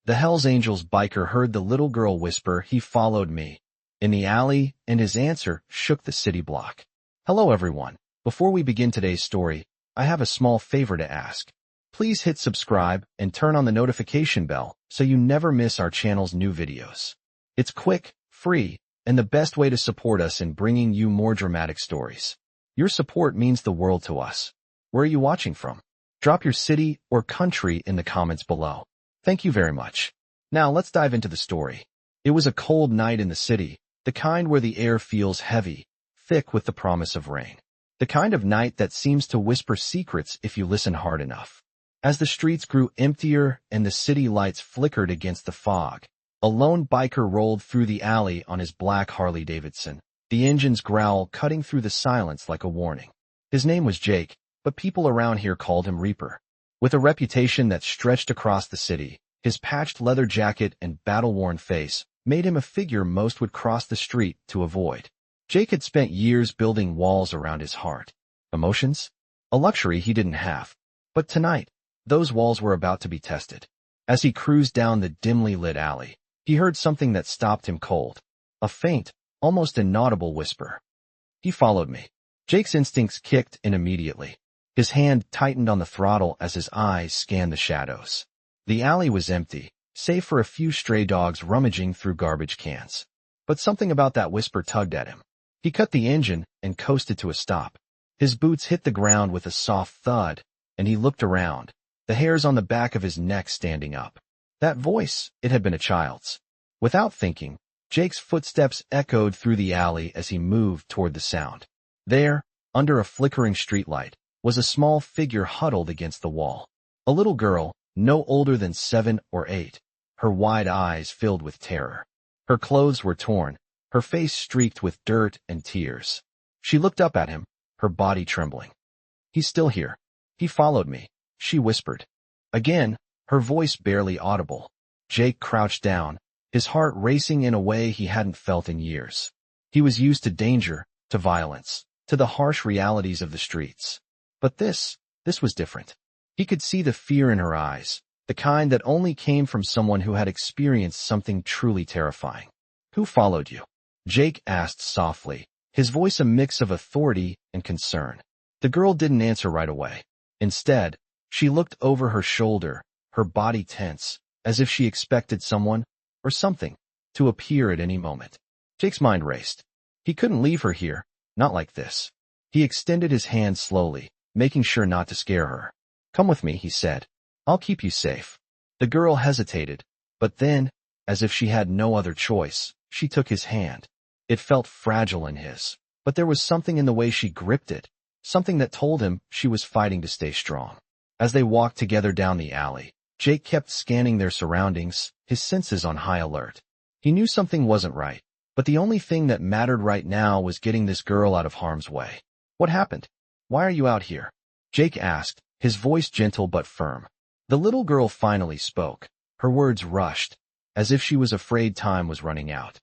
The Hells Angels biker heard the little girl whisper, "He followed me," in the alley, and his answer shook the city block. Hello everyone. Before we begin today's story, I have a small favor to ask. Please hit subscribe and turn on the notification bell so you never miss our channel's new videos. It's quick, free, and the best way to support us in bringing you more dramatic stories. Your support means the world to us. Where are you watching from? Drop your city or country in the comments below. Thank you very much. Now let's dive into the story. It was a cold night in the city, the kind where the air feels heavy, thick with the promise of rain. The kind of night that seems to whisper secrets if you listen hard enough. As the streets grew emptier and the city lights flickered against the fog, a lone biker rolled through the alley on his black Harley-Davidson, the engine's growl cutting through the silence like a warning. His name was Jake, but people around here called him Reaper. With a reputation that stretched across the city, his patched leather jacket and battle-worn face made him a figure most would cross the street to avoid. Jake had spent years building walls around his heart. Emotions? A luxury he didn't have. But tonight, those walls were about to be tested. As he cruised down the dimly lit alley, he heard something that stopped him cold. A faint, almost inaudible whisper. He followed me. Jake's instincts kicked in immediately. His hand tightened on the throttle as his eyes scanned the shadows. The alley was empty, save for a few stray dogs rummaging through garbage cans. But something about that whisper tugged at him. He cut the engine and coasted to a stop. His boots hit the ground with a soft thud, and he looked around, the hairs on the back of his neck standing up. That voice, it had been a child's. Without thinking, Jake's footsteps echoed through the alley as he moved toward the sound. There, under a flickering streetlight, was a small figure huddled against the wall. A little girl, no older than 7 or 8, her wide eyes filled with terror. Her clothes were torn, her face streaked with dirt and tears. She looked up at him, her body trembling. "He's still here. He followed me," she whispered. Again, her voice barely audible. Jake crouched down, his heart racing in a way he hadn't felt in years. He was used to danger, to violence, to the harsh realities of the streets. But this was different. He could see the fear in her eyes, the kind that only came from someone who had experienced something truly terrifying. "Who followed you?" Jake asked softly, his voice a mix of authority and concern. The girl didn't answer right away. Instead, she looked over her shoulder, her body tense, as if she expected someone, or something, to appear at any moment. Jake's mind raced. He couldn't leave her here, not like this. He extended his hand slowly, making sure not to scare her. "Come with me," he said. "I'll keep you safe." The girl hesitated, but then, as if she had no other choice, she took his hand. It felt fragile in his, but there was something in the way she gripped it, something that told him she was fighting to stay strong. As they walked together down the alley, Jake kept scanning their surroundings, his senses on high alert. He knew something wasn't right, but the only thing that mattered right now was getting this girl out of harm's way. "What happened? Why are you out here?" Jake asked, his voice gentle but firm. The little girl finally spoke. Her words rushed, as if she was afraid time was running out.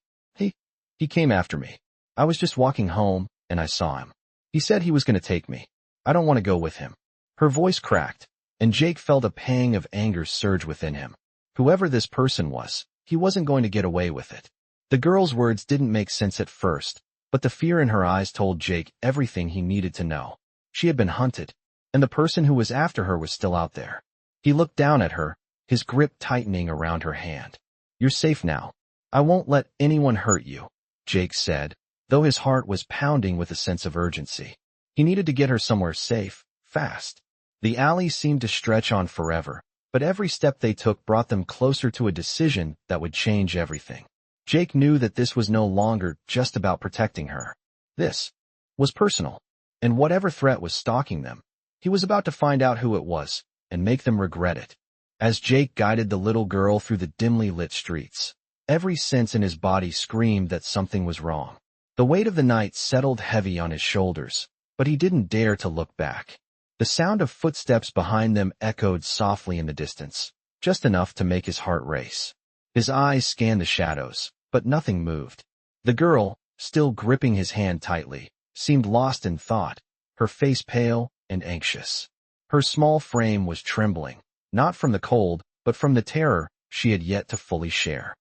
He came after me. I was just walking home, and I saw him. He said he was going to take me. I don't want to go with him." Her voice cracked, and Jake felt a pang of anger surge within him. Whoever this person was, he wasn't going to get away with it. The girl's words didn't make sense at first, but the fear in her eyes told Jake everything he needed to know. She had been hunted, and the person who was after her was still out there. He looked down at her, his grip tightening around her hand. "You're safe now. I won't let anyone hurt you," Jake said, though his heart was pounding with a sense of urgency. He needed to get her somewhere safe, fast. The alley seemed to stretch on forever, but every step they took brought them closer to a decision that would change everything. Jake knew that this was no longer just about protecting her. This was personal, and whatever threat was stalking them, he was about to find out who it was and make them regret it. As Jake guided the little girl through the dimly lit streets, every sense in his body screamed that something was wrong. The weight of the night settled heavy on his shoulders, but he didn't dare to look back. The sound of footsteps behind them echoed softly in the distance, just enough to make his heart race. His eyes scanned the shadows, but nothing moved. The girl, still gripping his hand tightly, seemed lost in thought, her face pale and anxious. Her small frame was trembling, not from the cold, but from the terror she had yet to fully share.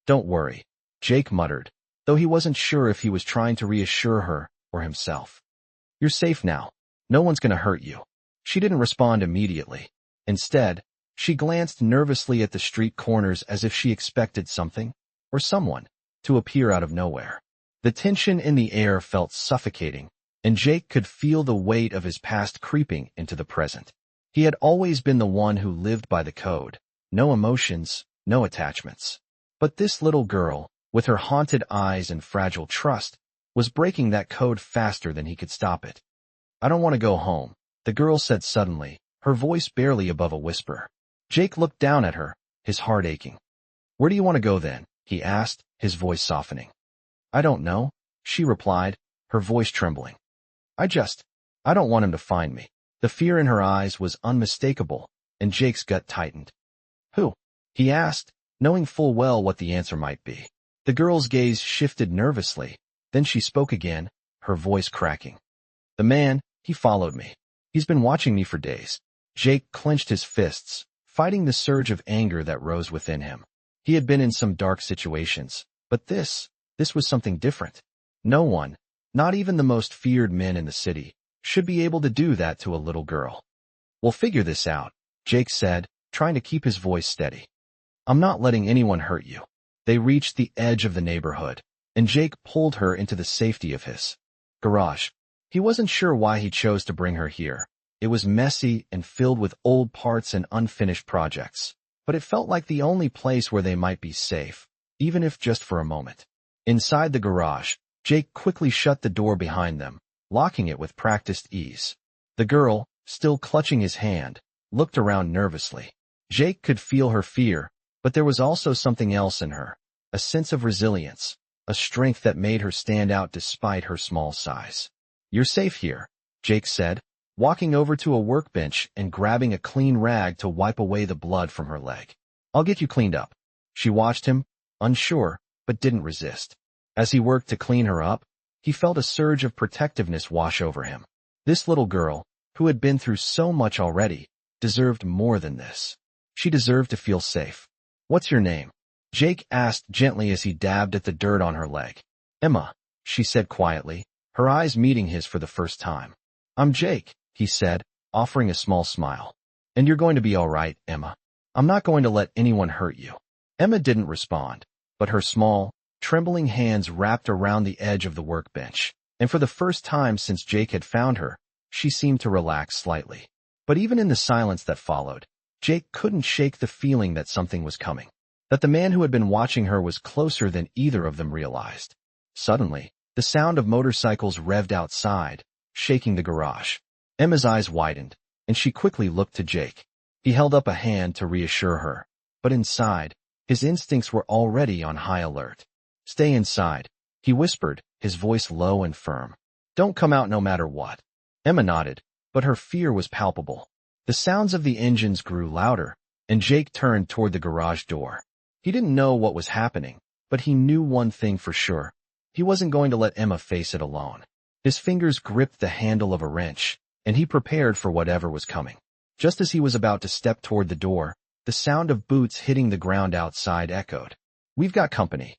"Don't worry," Jake muttered, though he wasn't sure if he was trying to reassure her or himself. "You're safe now. No one's gonna hurt you." She didn't respond immediately. Instead, she glanced nervously at the street corners as if she expected something, or someone, to appear out of nowhere. The tension in the air felt suffocating, and Jake could feel the weight of his past creeping into the present. He had always been the one who lived by the code. No emotions, no attachments. But this little girl, with her haunted eyes and fragile trust, was breaking that code faster than he could stop it. "I don't want to go home," the girl said suddenly, her voice barely above a whisper. Jake looked down at her, his heart aching. "Where do you want to go then?" he asked, his voice softening. "I don't know," she replied, her voice trembling. I don't want him to find me." The fear in her eyes was unmistakable, and Jake's gut tightened. "Who?" he asked, knowing full well what the answer might be. The girl's gaze shifted nervously, then she spoke again, her voice cracking. "The man, he followed me. He's been watching me for days." Jake clenched his fists, fighting the surge of anger that rose within him. He had been in some dark situations, but this was something different. No one, not even the most feared men in the city, should be able to do that to a little girl. "We'll figure this out," Jake said, trying to keep his voice steady. "I'm not letting anyone hurt you." They reached the edge of the neighborhood, and Jake pulled her into the safety of his garage. He wasn't sure why he chose to bring her here. It was messy and filled with old parts and unfinished projects, but it felt like the only place where they might be safe, even if just for a moment. Inside the garage, Jake quickly shut the door behind them, locking it with practiced ease. The girl, still clutching his hand, looked around nervously. Jake could feel her fear, but there was also something else in her, a sense of resilience, a strength that made her stand out despite her small size. "You're safe here," Jake said, walking over to a workbench and grabbing a clean rag to wipe away the blood from her leg. "I'll get you cleaned up." She watched him, unsure, but didn't resist. As he worked to clean her up, he felt a surge of protectiveness wash over him. This little girl, who had been through so much already, deserved more than this. She deserved to feel safe. "What's your name?" Jake asked gently as he dabbed at the dirt on her leg. "Emma," she said quietly, her eyes meeting his for the first time. "I'm Jake," he said, offering a small smile. "And you're going to be all right, Emma. I'm not going to let anyone hurt you." Emma didn't respond, but her small, trembling hands wrapped around the edge of the workbench, and for the first time since Jake had found her, she seemed to relax slightly. But even in the silence that followed, Jake couldn't shake the feeling that something was coming, that the man who had been watching her was closer than either of them realized. Suddenly, the sound of motorcycles revved outside, shaking the garage. Emma's eyes widened, and she quickly looked to Jake. He held up a hand to reassure her, but inside, his instincts were already on high alert. "Stay inside," he whispered, his voice low and firm. "Don't come out no matter what." Emma nodded, but her fear was palpable. The sounds of the engines grew louder, and Jake turned toward the garage door. He didn't know what was happening, but he knew one thing for sure. He wasn't going to let Emma face it alone. His fingers gripped the handle of a wrench, and he prepared for whatever was coming. Just as he was about to step toward the door, the sound of boots hitting the ground outside echoed. "We've got company,"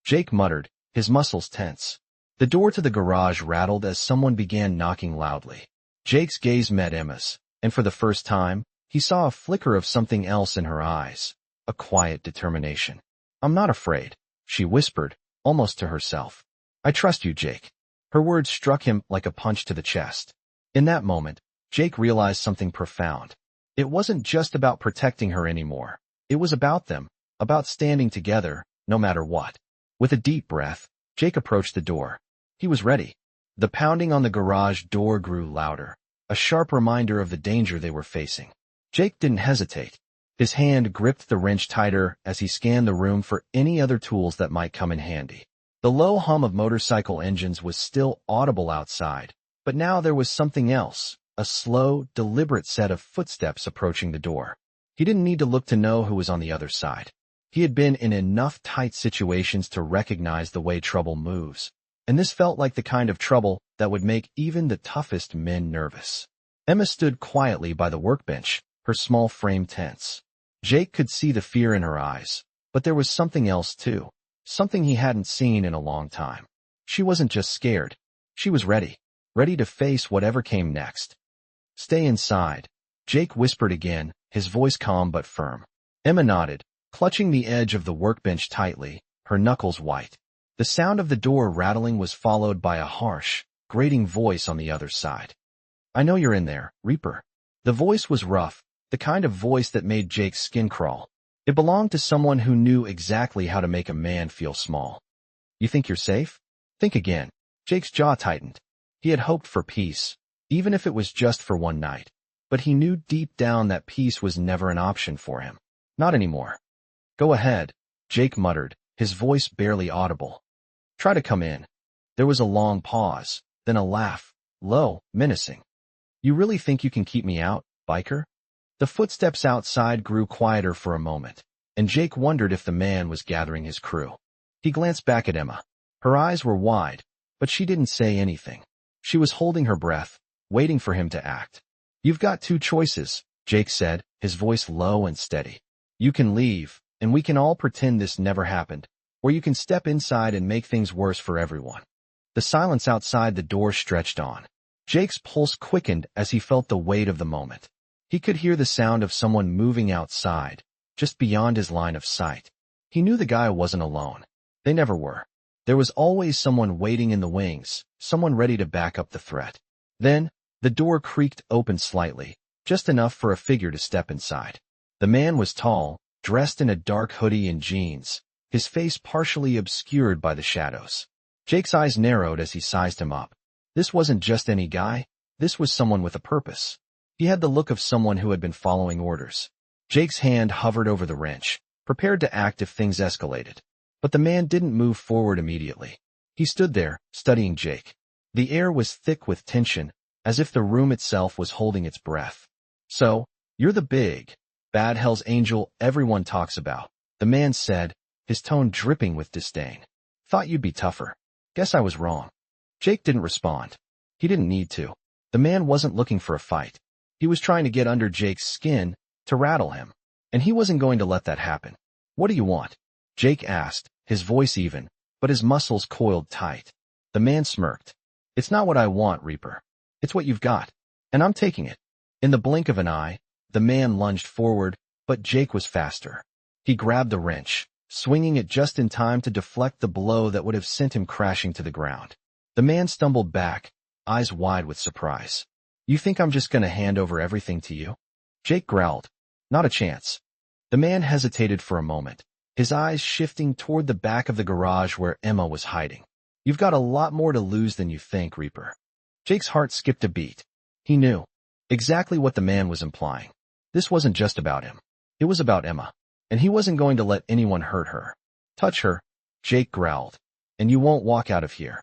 Jake muttered, his muscles tense. The door to the garage rattled as someone began knocking loudly. Jake's gaze met Emma's, and for the first time, he saw a flicker of something else in her eyes, a quiet determination. "I'm not afraid," she whispered, almost to herself. "I trust you, Jake." Her words struck him like a punch to the chest. In that moment, Jake realized something profound. It wasn't just about protecting her anymore. It was about them, about standing together, no matter what. With a deep breath, Jake approached the door. He was ready. The pounding on the garage door grew louder, a sharp reminder of the danger they were facing. Jake didn't hesitate. His hand gripped the wrench tighter as he scanned the room for any other tools that might come in handy. The low hum of motorcycle engines was still audible outside, but now there was something else, a slow, deliberate set of footsteps approaching the door. He didn't need to look to know who was on the other side. He had been in enough tight situations to recognize the way trouble moves, and this felt like the kind of trouble that would make even the toughest men nervous. Emma stood quietly by the workbench, her small frame tense. Jake could see the fear in her eyes, but there was something else too. Something he hadn't seen in a long time. She wasn't just scared. She was ready. Ready to face whatever came next. Stay inside, Jake whispered again, his voice calm but firm. Emma nodded, clutching the edge of the workbench tightly, her knuckles white. The sound of the door rattling was followed by a harsh, grating voice on the other side. I know you're in there, Reaper. The voice was rough, the kind of voice that made Jake's skin crawl. It belonged to someone who knew exactly how to make a man feel small. You think you're safe? Think again. Jake's jaw tightened. He had hoped for peace, even if it was just for one night. But he knew deep down that peace was never an option for him. Not anymore. Go ahead, Jake muttered, his voice barely audible. Try to come in. There was a long pause, then a laugh, low, menacing. You really think you can keep me out, biker? The footsteps outside grew quieter for a moment, and Jake wondered if the man was gathering his crew. He glanced back at Emma. Her eyes were wide, but she didn't say anything. She was holding her breath, waiting for him to act. You've got two choices, Jake said, his voice low and steady. You can leave, and we can all pretend this never happened, or you can step inside and make things worse for everyone. The silence outside the door stretched on. Jake's pulse quickened as he felt the weight of the moment. He could hear the sound of someone moving outside, just beyond his line of sight. He knew the guy wasn't alone. They never were. There was always someone waiting in the wings, someone ready to back up the threat. Then, the door creaked open slightly, just enough for a figure to step inside. The man was tall, dressed in a dark hoodie and jeans, his face partially obscured by the shadows. Jake's eyes narrowed as he sized him up. This wasn't just any guy, this was someone with a purpose. He had the look of someone who had been following orders. Jake's hand hovered over the wrench, prepared to act if things escalated. But the man didn't move forward immediately. He stood there, studying Jake. The air was thick with tension, as if the room itself was holding its breath. So, you're the big, bad Hell's Angel everyone talks about, the man said, his tone dripping with disdain. Thought you'd be tougher. Guess I was wrong. Jake didn't respond. He didn't need to. The man wasn't looking for a fight. He was trying to get under Jake's skin, to rattle him. And he wasn't going to let that happen. What do you want? Jake asked, his voice even, but his muscles coiled tight. The man smirked. It's not what I want, Reaper. It's what you've got. And I'm taking it. In the blink of an eye, the man lunged forward, but Jake was faster. He grabbed the wrench, swinging it just in time to deflect the blow that would have sent him crashing to the ground. The man stumbled back, eyes wide with surprise. You think I'm just going to hand over everything to you? Jake growled. Not a chance. The man hesitated for a moment, his eyes shifting toward the back of the garage where Emma was hiding. You've got a lot more to lose than you think, Reaper. Jake's heart skipped a beat. He knew exactly what the man was implying. This wasn't just about him. It was about Emma, and he wasn't going to let anyone hurt her. Touch her, Jake growled, and you won't walk out of here.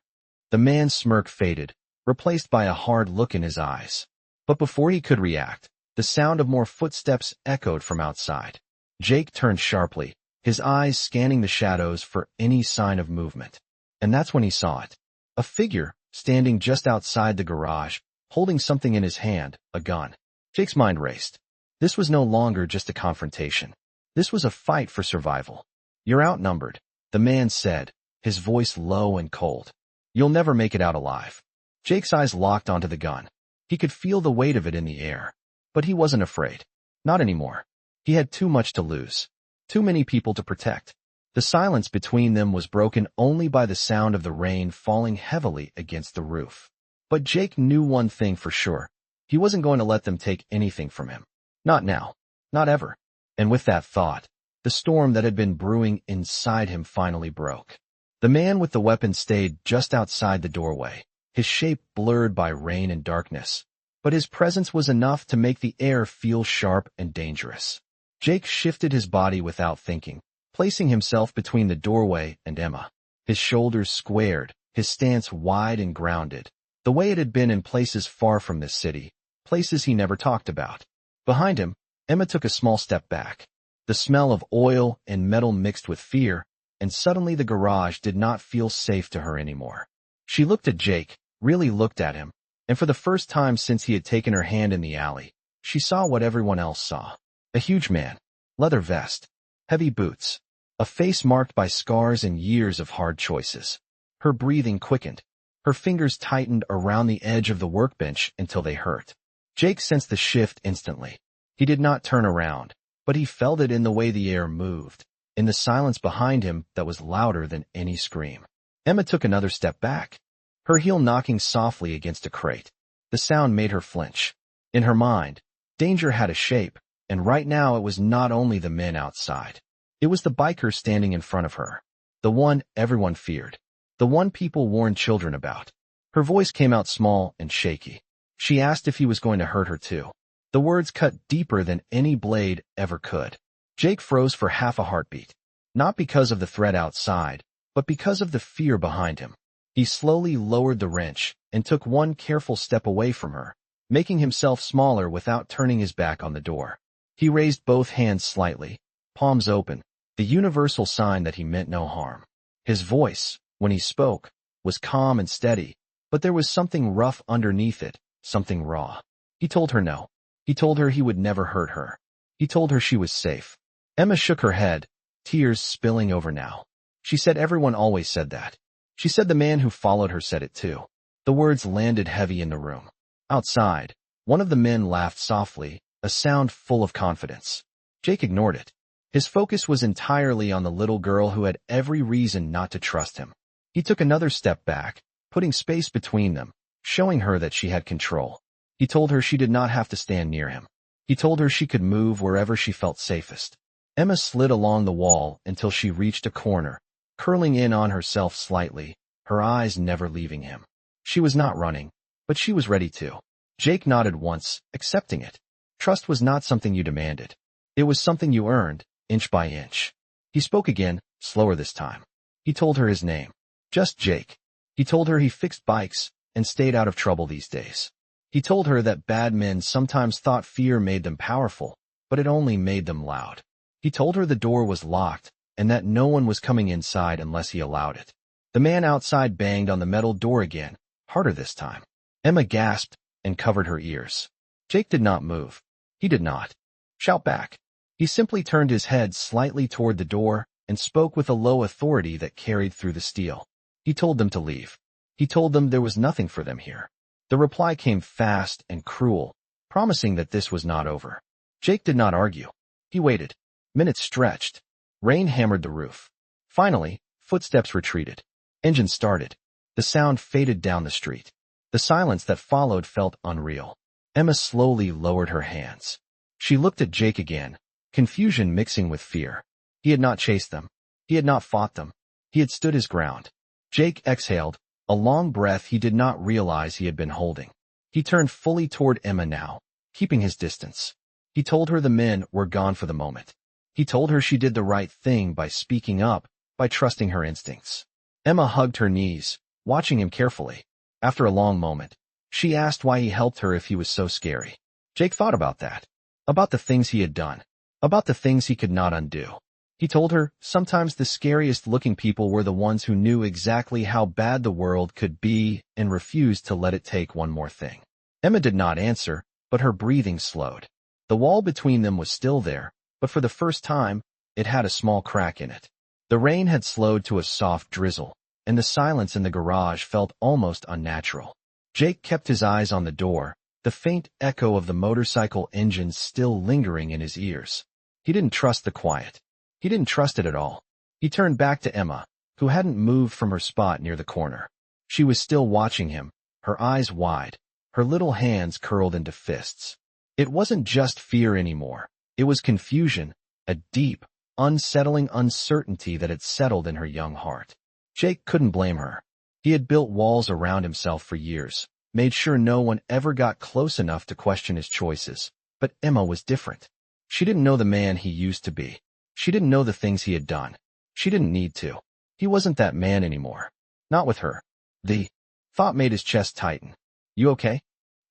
The man's smirk faded, replaced by a hard look in his eyes. But before he could react, the sound of more footsteps echoed from outside. Jake turned sharply, his eyes scanning the shadows for any sign of movement. And that's when he saw it. A figure, standing just outside the garage, holding something in his hand, a gun. Jake's mind raced. This was no longer just a confrontation. This was a fight for survival. You're outnumbered, the man said, his voice low and cold. You'll never make it out alive. Jake's eyes locked onto the gun. He could feel the weight of it in the air. But he wasn't afraid. Not anymore. He had too much to lose. Too many people to protect. The silence between them was broken only by the sound of the rain falling heavily against the roof. But Jake knew one thing for sure. He wasn't going to let them take anything from him. Not now. Not ever. And with that thought, the storm that had been brewing inside him finally broke. The man with the weapon stayed just outside the doorway, his shape blurred by rain and darkness. But his presence was enough to make the air feel sharp and dangerous. Jake shifted his body without thinking, placing himself between the doorway and Emma. His shoulders squared, his stance wide and grounded, the way it had been in places far from this city, places he never talked about. Behind him, Emma took a small step back. The smell of oil and metal mixed with fear, and suddenly the garage did not feel safe to her anymore. She looked at Jake, really looked at him, and for the first time since he had taken her hand in the alley, she saw what everyone else saw. A huge man, leather vest, heavy boots, a face marked by scars and years of hard choices. Her breathing quickened. Her fingers tightened around the edge of the workbench until they hurt. Jake sensed the shift instantly. He did not turn around, but he felt it in the way the air moved, in the silence behind him that was louder than any scream. Emma took another step back, her heel knocking softly against a crate. The sound made her flinch. In her mind, danger had a shape, and right now it was not only the men outside. It was the biker standing in front of her. The one everyone feared. The one people warned children about. Her voice came out small and shaky. She asked if he was going to hurt her too. The words cut deeper than any blade ever could. Jake froze for half a heartbeat. Not because of the threat outside, but because of the fear behind him. He slowly lowered the wrench and took one careful step away from her, making himself smaller without turning his back on the door. He raised both hands slightly, palms open, the universal sign that he meant no harm. His voice, when he spoke, was calm and steady, but there was something rough underneath it, something raw. He told her no. He told her he would never hurt her. He told her she was safe. Emma shook her head, tears spilling over now. She said everyone always said that. She said the man who followed her said it too. The words landed heavy in the room. Outside, one of the men laughed softly, a sound full of confidence. Jake ignored it. His focus was entirely on the little girl who had every reason not to trust him. He took another step back, putting space between them, showing her that she had control. He told her she did not have to stand near him. He told her she could move wherever she felt safest. Emma slid along the wall until she reached a corner, curling in on herself slightly, her eyes never leaving him. She was not running, but she was ready to. Jake nodded once, accepting it. Trust was not something you demanded. It was something you earned, inch by inch. He spoke again, slower this time. He told her his name. Just Jake. He told her he fixed bikes and stayed out of trouble these days. He told her that bad men sometimes thought fear made them powerful, but it only made them loud. He told her the door was locked and that no one was coming inside unless he allowed it. The man outside banged on the metal door again, harder this time. Emma gasped and covered her ears. Jake did not move. He did not shout back. He simply turned his head slightly toward the door and spoke with a low authority that carried through the steel. He told them to leave. He told them there was nothing for them here. The reply came fast and cruel, promising that this was not over. Jake did not argue. He waited. Minutes stretched. Rain hammered the roof. Finally, footsteps retreated. Engine started. The sound faded down the street. The silence that followed felt unreal. Emma slowly lowered her hands. She looked at Jake again, confusion mixing with fear. He had not chased them. He had not fought them. He had stood his ground. Jake exhaled, a long breath he did not realize he had been holding. He turned fully toward Emma now, keeping his distance. He told her the men were gone for the moment. He told her she did the right thing by speaking up, by trusting her instincts. Emma hugged her knees, watching him carefully. After a long moment, she asked why he helped her if he was so scary. Jake thought about that. About the things he had done. About the things he could not undo. He told her sometimes the scariest-looking people were the ones who knew exactly how bad the world could be and refused to let it take one more thing. Emma did not answer, but her breathing slowed. The wall between them was still there, but for the first time, it had a small crack in it. The rain had slowed to a soft drizzle, and the silence in the garage felt almost unnatural. Jake kept his eyes on the door, the faint echo of the motorcycle engine still lingering in his ears. He didn't trust the quiet. He didn't trust it at all. He turned back to Emma, who hadn't moved from her spot near the corner. She was still watching him, her eyes wide, her little hands curled into fists. It wasn't just fear anymore. It was confusion, a deep, unsettling uncertainty that had settled in her young heart. Jake couldn't blame her. He had built walls around himself for years, made sure no one ever got close enough to question his choices. But Emma was different. She didn't know the man he used to be. She didn't know the things he had done. She didn't need to. He wasn't that man anymore. Not with her. The thought made his chest tighten. "You okay?"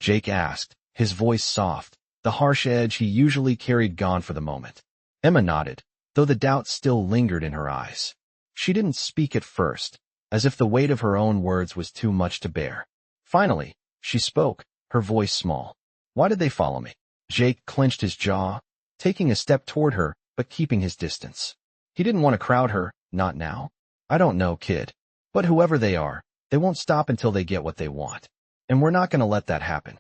Jake asked, his voice soft, the harsh edge he usually carried gone for the moment. Emma nodded, though the doubt still lingered in her eyes. She didn't speak at first, as if the weight of her own words was too much to bear. Finally, she spoke, her voice small. "Why did they follow me?" Jake clenched his jaw, taking a step toward her, but keeping his distance. He didn't want to crowd her, not now. I don't know, kid. But whoever they are, they won't stop until they get what they want. And we're not going to let that happen.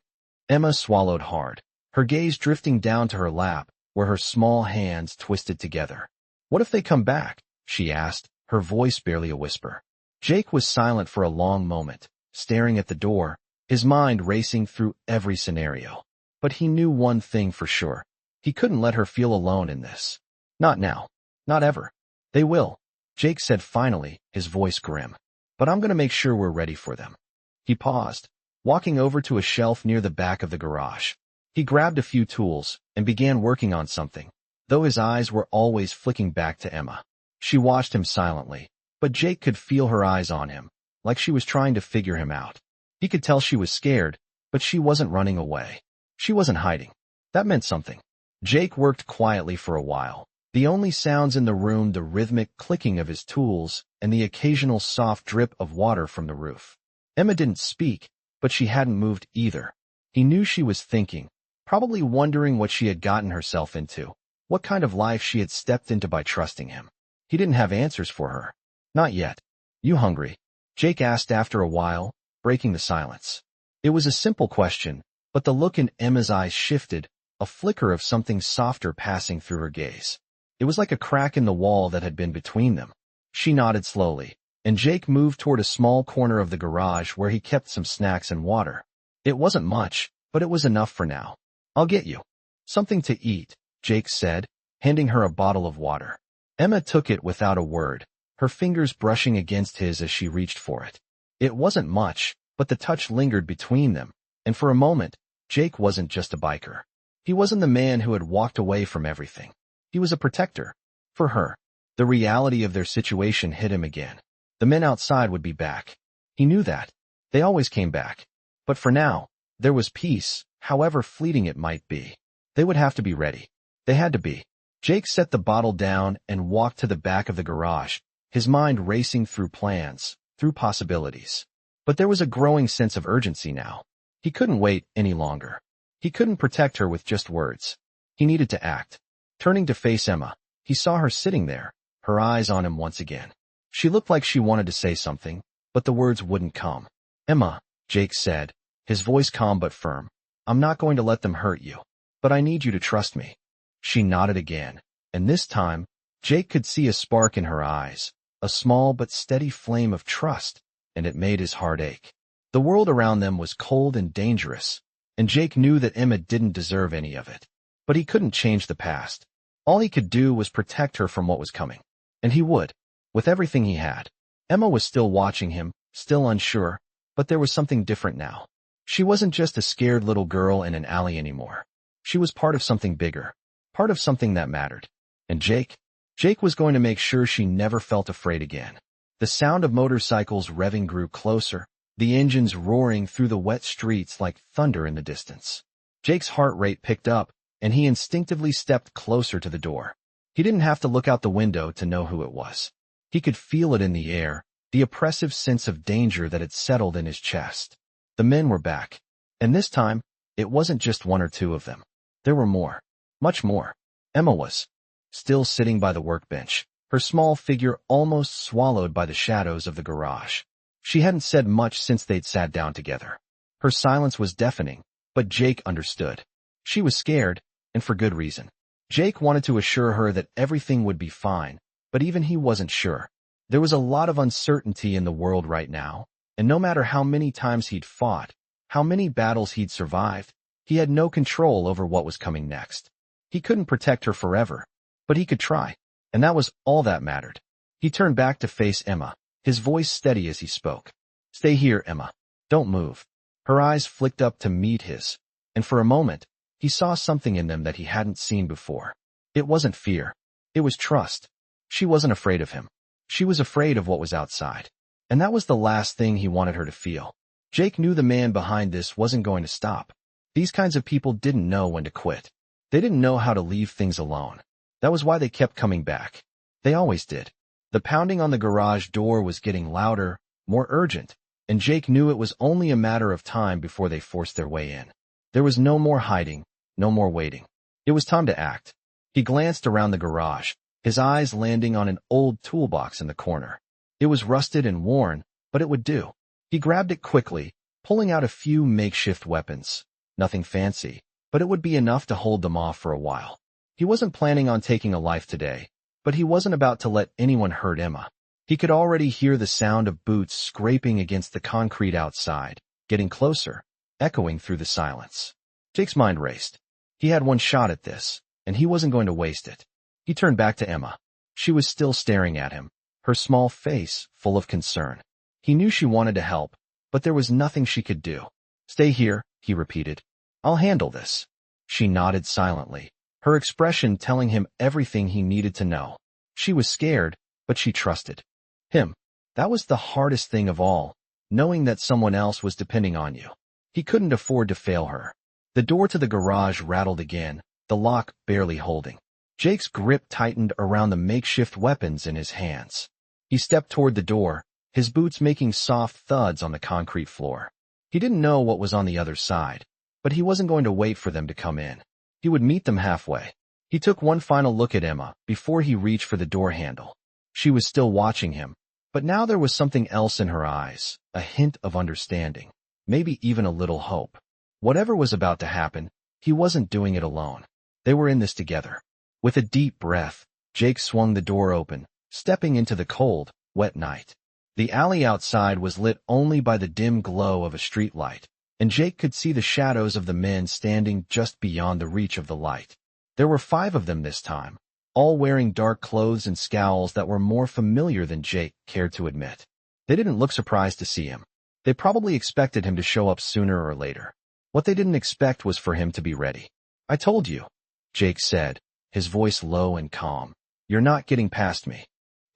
Emma swallowed hard, her gaze drifting down to her lap, where her small hands twisted together. What if they come back? She asked, her voice barely a whisper. Jake was silent for a long moment, staring at the door, his mind racing through every scenario. But he knew one thing for sure. He couldn't let her feel alone in this. Not now. Not ever. They will, Jake said finally, his voice grim. But I'm going to make sure we're ready for them. He paused, walking over to a shelf near the back of the garage. He grabbed a few tools and began working on something, though his eyes were always flicking back to Emma. She watched him silently, but Jake could feel her eyes on him, like she was trying to figure him out. He could tell she was scared, but she wasn't running away. She wasn't hiding. That meant something. Jake worked quietly for a while, the only sounds in the room the rhythmic clicking of his tools and the occasional soft drip of water from the roof. Emma didn't speak, but she hadn't moved either. He knew she was thinking, probably wondering what she had gotten herself into, what kind of life she had stepped into by trusting him. He didn't have answers for her. Not yet. You hungry? Jake asked after a while, breaking the silence. It was a simple question, but the look in Emma's eyes shifted, a flicker of something softer passing through her gaze. It was like a crack in the wall that had been between them. She nodded slowly, and Jake moved toward a small corner of the garage where he kept some snacks and water. It wasn't much, but it was enough for now. I'll get you something to eat, Jake said, handing her a bottle of water. Emma took it without a word, her fingers brushing against his as she reached for it. It wasn't much, but the touch lingered between them, and for a moment, Jake wasn't just a biker. He wasn't the man who had walked away from everything. He was a protector. For her, the reality of their situation hit him again. The men outside would be back. He knew that. They always came back. But for now, there was peace, however fleeting it might be. They would have to be ready. They had to be. Jake set the bottle down and walked to the back of the garage, his mind racing through plans, through possibilities. But there was a growing sense of urgency now. He couldn't wait any longer. He couldn't protect her with just words. He needed to act. Turning to face Emma, he saw her sitting there, her eyes on him once again. She looked like she wanted to say something, but the words wouldn't come. Emma, Jake said, his voice calm but firm. I'm not going to let them hurt you. But I need you to trust me. She nodded again, and this time, Jake could see a spark in her eyes, a small but steady flame of trust, and it made his heart ache. The world around them was cold and dangerous, and Jake knew that Emma didn't deserve any of it. But he couldn't change the past. All he could do was protect her from what was coming. And he would, with everything he had. Emma was still watching him, still unsure, but there was something different now. She wasn't just a scared little girl in an alley anymore. She was part of something bigger, part of something that mattered. And Jake was going to make sure she never felt afraid again. The sound of motorcycles revving grew closer, the engines roaring through the wet streets like thunder in the distance. Jake's heart rate picked up, and he instinctively stepped closer to the door. He didn't have to look out the window to know who it was. He could feel it in the air, the oppressive sense of danger that had settled in his chest. The men were back. And this time, it wasn't just one or two of them. There were more. Much more. Emma was still sitting by the workbench, her small figure almost swallowed by the shadows of the garage. She hadn't said much since they'd sat down together. Her silence was deafening, but Jake understood. She was scared, and for good reason. Jake wanted to assure her that everything would be fine, but even he wasn't sure. There was a lot of uncertainty in the world right now, and no matter how many times he'd fought, how many battles he'd survived, he had no control over what was coming next. He couldn't protect her forever, but he could try, and that was all that mattered. He turned back to face Emma, his voice steady as he spoke. Stay here, Emma. Don't move. Her eyes flicked up to meet his, and for a moment, he saw something in them that he hadn't seen before. It wasn't fear. It was trust. She wasn't afraid of him. She was afraid of what was outside. And that was the last thing he wanted her to feel. Jake knew the man behind this wasn't going to stop. These kinds of people didn't know when to quit. They didn't know how to leave things alone. That was why they kept coming back. They always did. The pounding on the garage door was getting louder, more urgent, and Jake knew it was only a matter of time before they forced their way in. There was no more hiding, no more waiting. It was time to act. He glanced around the garage, his eyes landing on an old toolbox in the corner. It was rusted and worn, but it would do. He grabbed it quickly, pulling out a few makeshift weapons. Nothing fancy, but it would be enough to hold them off for a while. He wasn't planning on taking a life today, but he wasn't about to let anyone hurt Emma. He could already hear the sound of boots scraping against the concrete outside, getting closer, echoing through the silence. Jake's mind raced. He had one shot at this, and he wasn't going to waste it. He turned back to Emma. She was still staring at him, her small face full of concern. He knew she wanted to help, but there was nothing she could do. "Stay here," he repeated. "I'll handle this." She nodded silently, her expression telling him everything he needed to know. She was scared, but she trusted him. That was the hardest thing of all, knowing that someone else was depending on you. He couldn't afford to fail her. The door to the garage rattled again, the lock barely holding. Jake's grip tightened around the makeshift weapons in his hands. He stepped toward the door, his boots making soft thuds on the concrete floor. He didn't know what was on the other side, but he wasn't going to wait for them to come in. He would meet them halfway. He took one final look at Emma before he reached for the door handle. She was still watching him, but now there was something else in her eyes, a hint of understanding, maybe even a little hope. Whatever was about to happen, he wasn't doing it alone. They were in this together. With a deep breath, Jake swung the door open, stepping into the cold, wet night. The alley outside was lit only by the dim glow of a streetlight, and Jake could see the shadows of the men standing just beyond the reach of the light. There were 5 of them this time, all wearing dark clothes and scowls that were more familiar than Jake cared to admit. They didn't look surprised to see him. They probably expected him to show up sooner or later. What they didn't expect was for him to be ready. "I told you," Jake said, his voice low and calm. "You're not getting past me."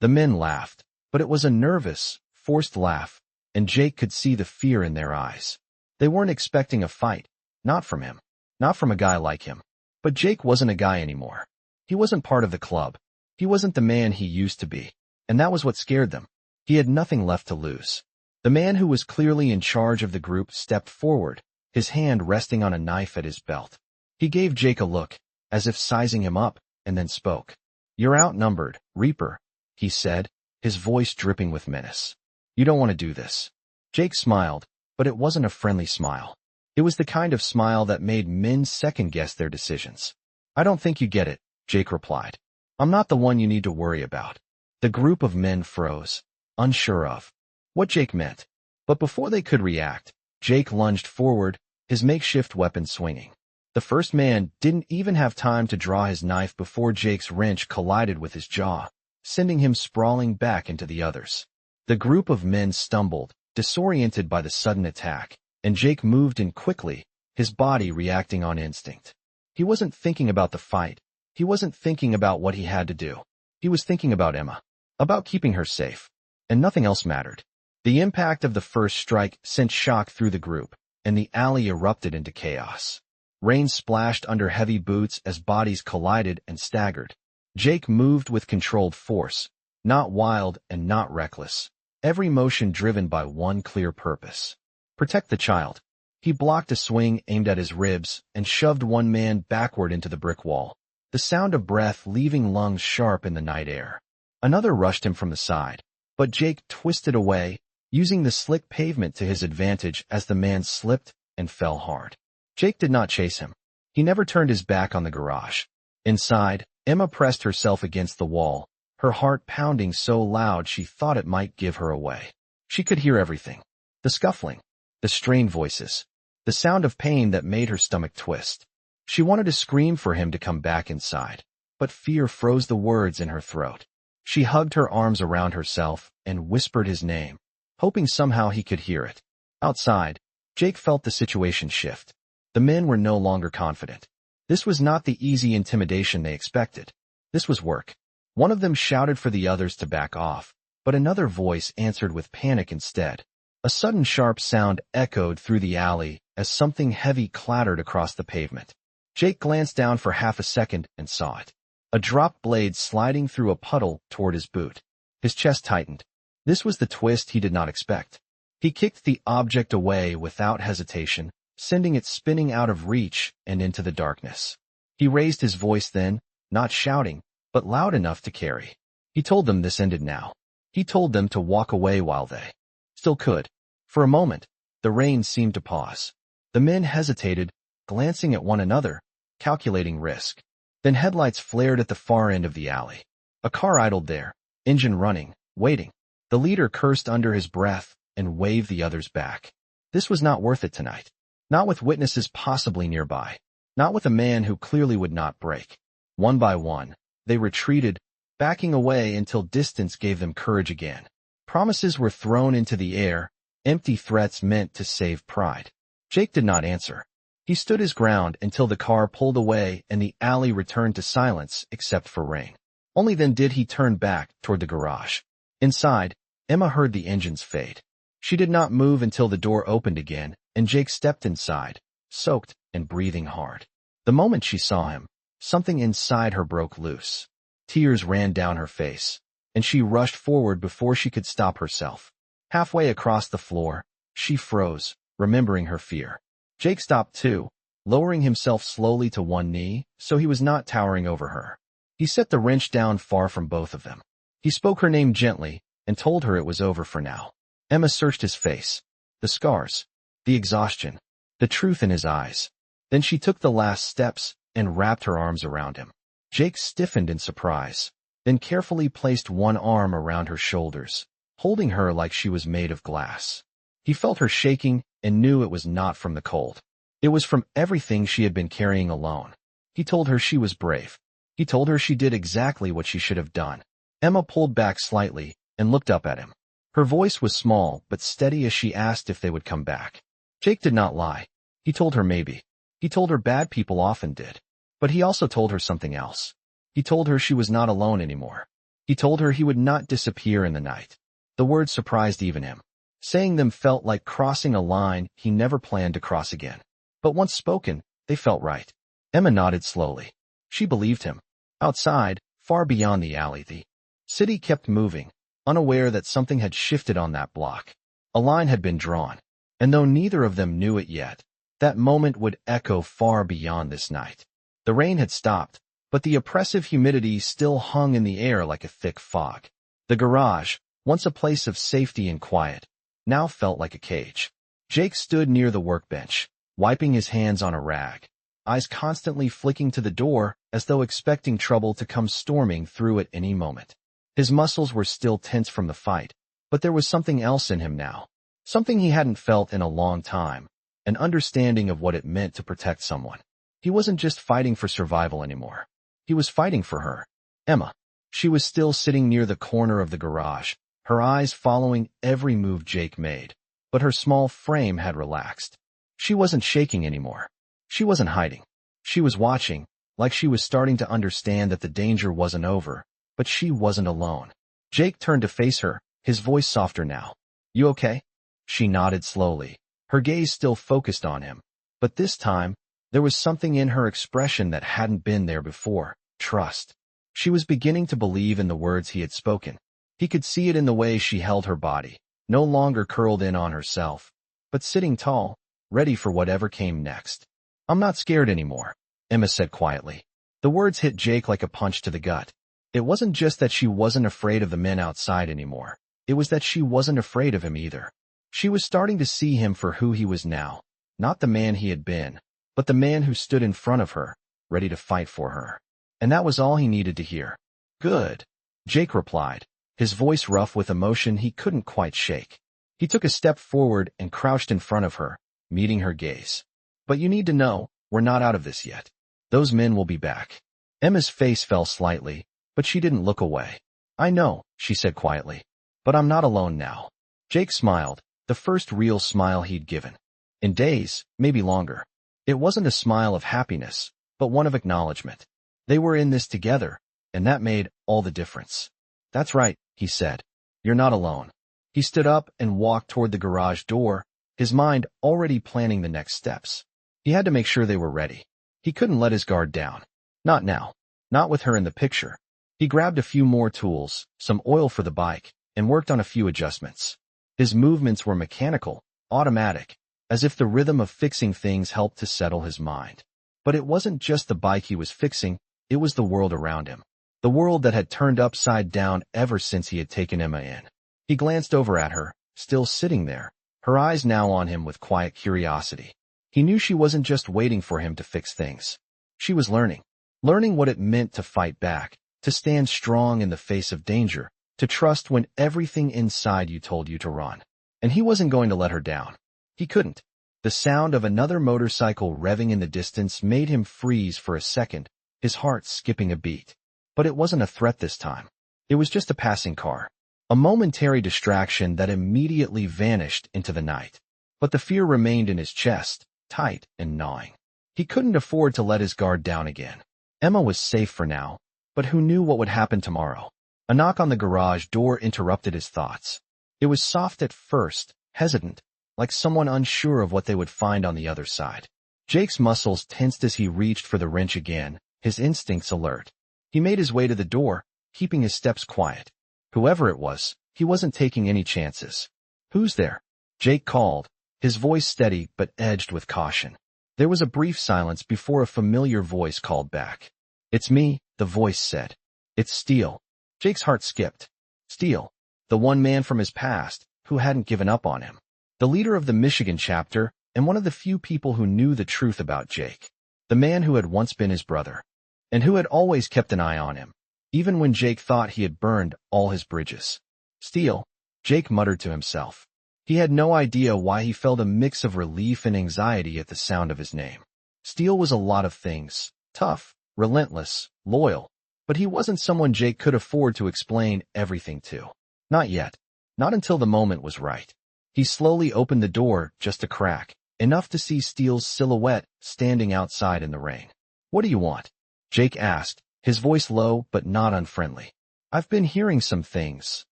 The men laughed, but it was a nervous, forced laugh, and Jake could see the fear in their eyes. They weren't expecting a fight, not from him, not from a guy like him. But Jake wasn't a guy anymore. He wasn't part of the club. He wasn't the man he used to be, and that was what scared them. He had nothing left to lose. The man who was clearly in charge of the group stepped forward, his hand resting on a knife at his belt. He gave Jake a look, as if sizing him up, and then spoke. "You're outnumbered, Reaper," he said, his voice dripping with menace. "You don't want to do this." Jake smiled, but it wasn't a friendly smile. It was the kind of smile that made men second-guess their decisions. "I don't think you get it," Jake replied. "I'm not the one you need to worry about." The group of men froze, unsure of what Jake meant. But before they could react, Jake lunged forward, his makeshift weapon swinging. The first man didn't even have time to draw his knife before Jake's wrench collided with his jaw, sending him sprawling back into the others. The group of men stumbled, disoriented by the sudden attack, and Jake moved in quickly, his body reacting on instinct. He wasn't thinking about the fight. He wasn't thinking about what he had to do. He was thinking about Emma, about keeping her safe, and nothing else mattered. The impact of the first strike sent shock through the group, and the alley erupted into chaos. Rain splashed under heavy boots as bodies collided and staggered. Jake moved with controlled force, not wild and not reckless, every motion driven by one clear purpose: protect the child. He blocked a swing aimed at his ribs and shoved one man backward into the brick wall, the sound of breath leaving lungs sharp in the night air. Another rushed him from the side, but Jake twisted away, using the slick pavement to his advantage as the man slipped and fell hard. Jake did not chase him. He never turned his back on the garage. Inside, Emma pressed herself against the wall, her heart pounding so loud she thought it might give her away. She could hear everything: the scuffling, the strained voices, the sound of pain that made her stomach twist. She wanted to scream for him to come back inside, but fear froze the words in her throat. She hugged her arms around herself and whispered his name, hoping somehow he could hear it. Outside, Jake felt the situation shift. The men were no longer confident. This was not the easy intimidation they expected. This was work. One of them shouted for the others to back off, but another voice answered with panic instead. A sudden sharp sound echoed through the alley as something heavy clattered across the pavement. Jake glanced down for half a second and saw it: a dropped blade sliding through a puddle toward his boot. His chest tightened. This was the twist he did not expect. He kicked the object away without hesitation, sending it spinning out of reach and into the darkness. He raised his voice then, not shouting, but loud enough to carry. He told them this ended now. He told them to walk away while they still could. For a moment, the rain seemed to pause. The men hesitated, glancing at one another, calculating risk. Then headlights flared at the far end of the alley. A car idled there, engine running, waiting. The leader cursed under his breath and waved the others back. This was not worth it tonight. Not with witnesses possibly nearby. Not with a man who clearly would not break. One by one, they retreated, backing away until distance gave them courage again. Promises were thrown into the air, empty threats meant to save pride. Jake did not answer. He stood his ground until the car pulled away and the alley returned to silence except for rain. Only then did he turn back toward the garage. Inside, Emma heard the engines fade. She did not move until the door opened again, and Jake stepped inside, soaked and breathing hard. The moment she saw him, something inside her broke loose. Tears ran down her face, and she rushed forward before she could stop herself. Halfway across the floor, she froze, remembering her fear. Jake stopped too, lowering himself slowly to one knee, so he was not towering over her. He set the wrench down far from both of them. He spoke her name gently and told her it was over for now. Emma searched his face, the scars, the exhaustion, the truth in his eyes. Then she took the last steps and wrapped her arms around him. Jake stiffened in surprise, then carefully placed one arm around her shoulders, holding her like she was made of glass. He felt her shaking and knew it was not from the cold. It was from everything she had been carrying alone. He told her she was brave. He told her she did exactly what she should have done. Emma pulled back slightly and looked up at him. Her voice was small but steady as she asked if they would come back. Jake did not lie. He told her maybe. He told her bad people often did. But he also told her something else. He told her she was not alone anymore. He told her he would not disappear in the night. The words surprised even him. Saying them felt like crossing a line he never planned to cross again. But once spoken, they felt right. Emma nodded slowly. She believed him. Outside, far beyond the alley, the city kept moving, unaware that something had shifted on that block. A line had been drawn, and though neither of them knew it yet, that moment would echo far beyond this night. The rain had stopped, but the oppressive humidity still hung in the air like a thick fog. The garage, once a place of safety and quiet, now felt like a cage. Jake stood near the workbench, wiping his hands on a rag, eyes constantly flicking to the door as though expecting trouble to come storming through at any moment. His muscles were still tense from the fight, but there was something else in him now. Something he hadn't felt in a long time, an understanding of what it meant to protect someone. He wasn't just fighting for survival anymore. He was fighting for her, Emma. She was still sitting near the corner of the garage, her eyes following every move Jake made, but her small frame had relaxed. She wasn't shaking anymore. She wasn't hiding. She was watching, like she was starting to understand that the danger wasn't over, but she wasn't alone. Jake turned to face her, his voice softer now. "You okay?" She nodded slowly, her gaze still focused on him. But this time, there was something in her expression that hadn't been there before, trust. She was beginning to believe in the words he had spoken. He could see it in the way she held her body, no longer curled in on herself, but sitting tall, ready for whatever came next. "I'm not scared anymore," Emma said quietly. The words hit Jake like a punch to the gut. It wasn't just that she wasn't afraid of the men outside anymore. It was that she wasn't afraid of him either. She was starting to see him for who he was now, not the man he had been, but the man who stood in front of her, ready to fight for her. And that was all he needed to hear. "Good," Jake replied, his voice rough with emotion he couldn't quite shake. He took a step forward and crouched in front of her, meeting her gaze. "But you need to know, we're not out of this yet. Those men will be back." Emma's face fell slightly, but she didn't look away. "I know," she said quietly, "but I'm not alone now." Jake smiled, the first real smile he'd given. In days, maybe longer. It wasn't a smile of happiness, but one of acknowledgement. They were in this together, and that made all the difference. "That's right," he said. "You're not alone." He stood up and walked toward the garage door, his mind already planning the next steps. He had to make sure they were ready. He couldn't let his guard down. Not now. Not with her in the picture. He grabbed a few more tools, some oil for the bike, and worked on a few adjustments. His movements were mechanical, automatic, as if the rhythm of fixing things helped to settle his mind. But it wasn't just the bike he was fixing, It was the world around him. The world that had turned upside down ever since he had taken Emma in. He glanced over at her, still sitting there, her eyes now on him with quiet curiosity. He knew she wasn't just waiting for him to fix things. She was learning. Learning what it meant to fight back, to stand strong in the face of danger, to trust when everything inside you told you to run. And he wasn't going to let her down. He couldn't. The sound of another motorcycle revving in the distance made him freeze for a second, his heart skipping a beat. But it wasn't a threat this time. It was just a passing car. A momentary distraction that immediately vanished into the night. But the fear remained in his chest, tight and gnawing. He couldn't afford to let his guard down again. Emma was safe for now, but who knew what would happen tomorrow? A knock on the garage door interrupted his thoughts. It was soft at first, hesitant, like someone unsure of what they would find on the other side. Jake's muscles tensed as he reached for the wrench again, his instincts alert. He made his way to the door, keeping his steps quiet. Whoever it was, he wasn't taking any chances. "Who's there?" Jake called, his voice steady but edged with caution. There was a brief silence before a familiar voice called back. "It's me," the voice said. "It's Steele." Jake's heart skipped. Steele, the one man from his past, who hadn't given up on him. The leader of the Michigan chapter, and one of the few people who knew the truth about Jake. The man who had once been his brother, and who had always kept an eye on him, even when Jake thought he had burned all his bridges. "Steele," Jake muttered to himself. He had no idea why he felt a mix of relief and anxiety at the sound of his name. Steele was a lot of things: tough, relentless, loyal. But he wasn't someone Jake could afford to explain everything to. Not yet. Not until the moment was right. He slowly opened the door just a crack, enough to see Steele's silhouette standing outside in the rain. "What do you want?" Jake asked, his voice low but not unfriendly. "I've been hearing some things,"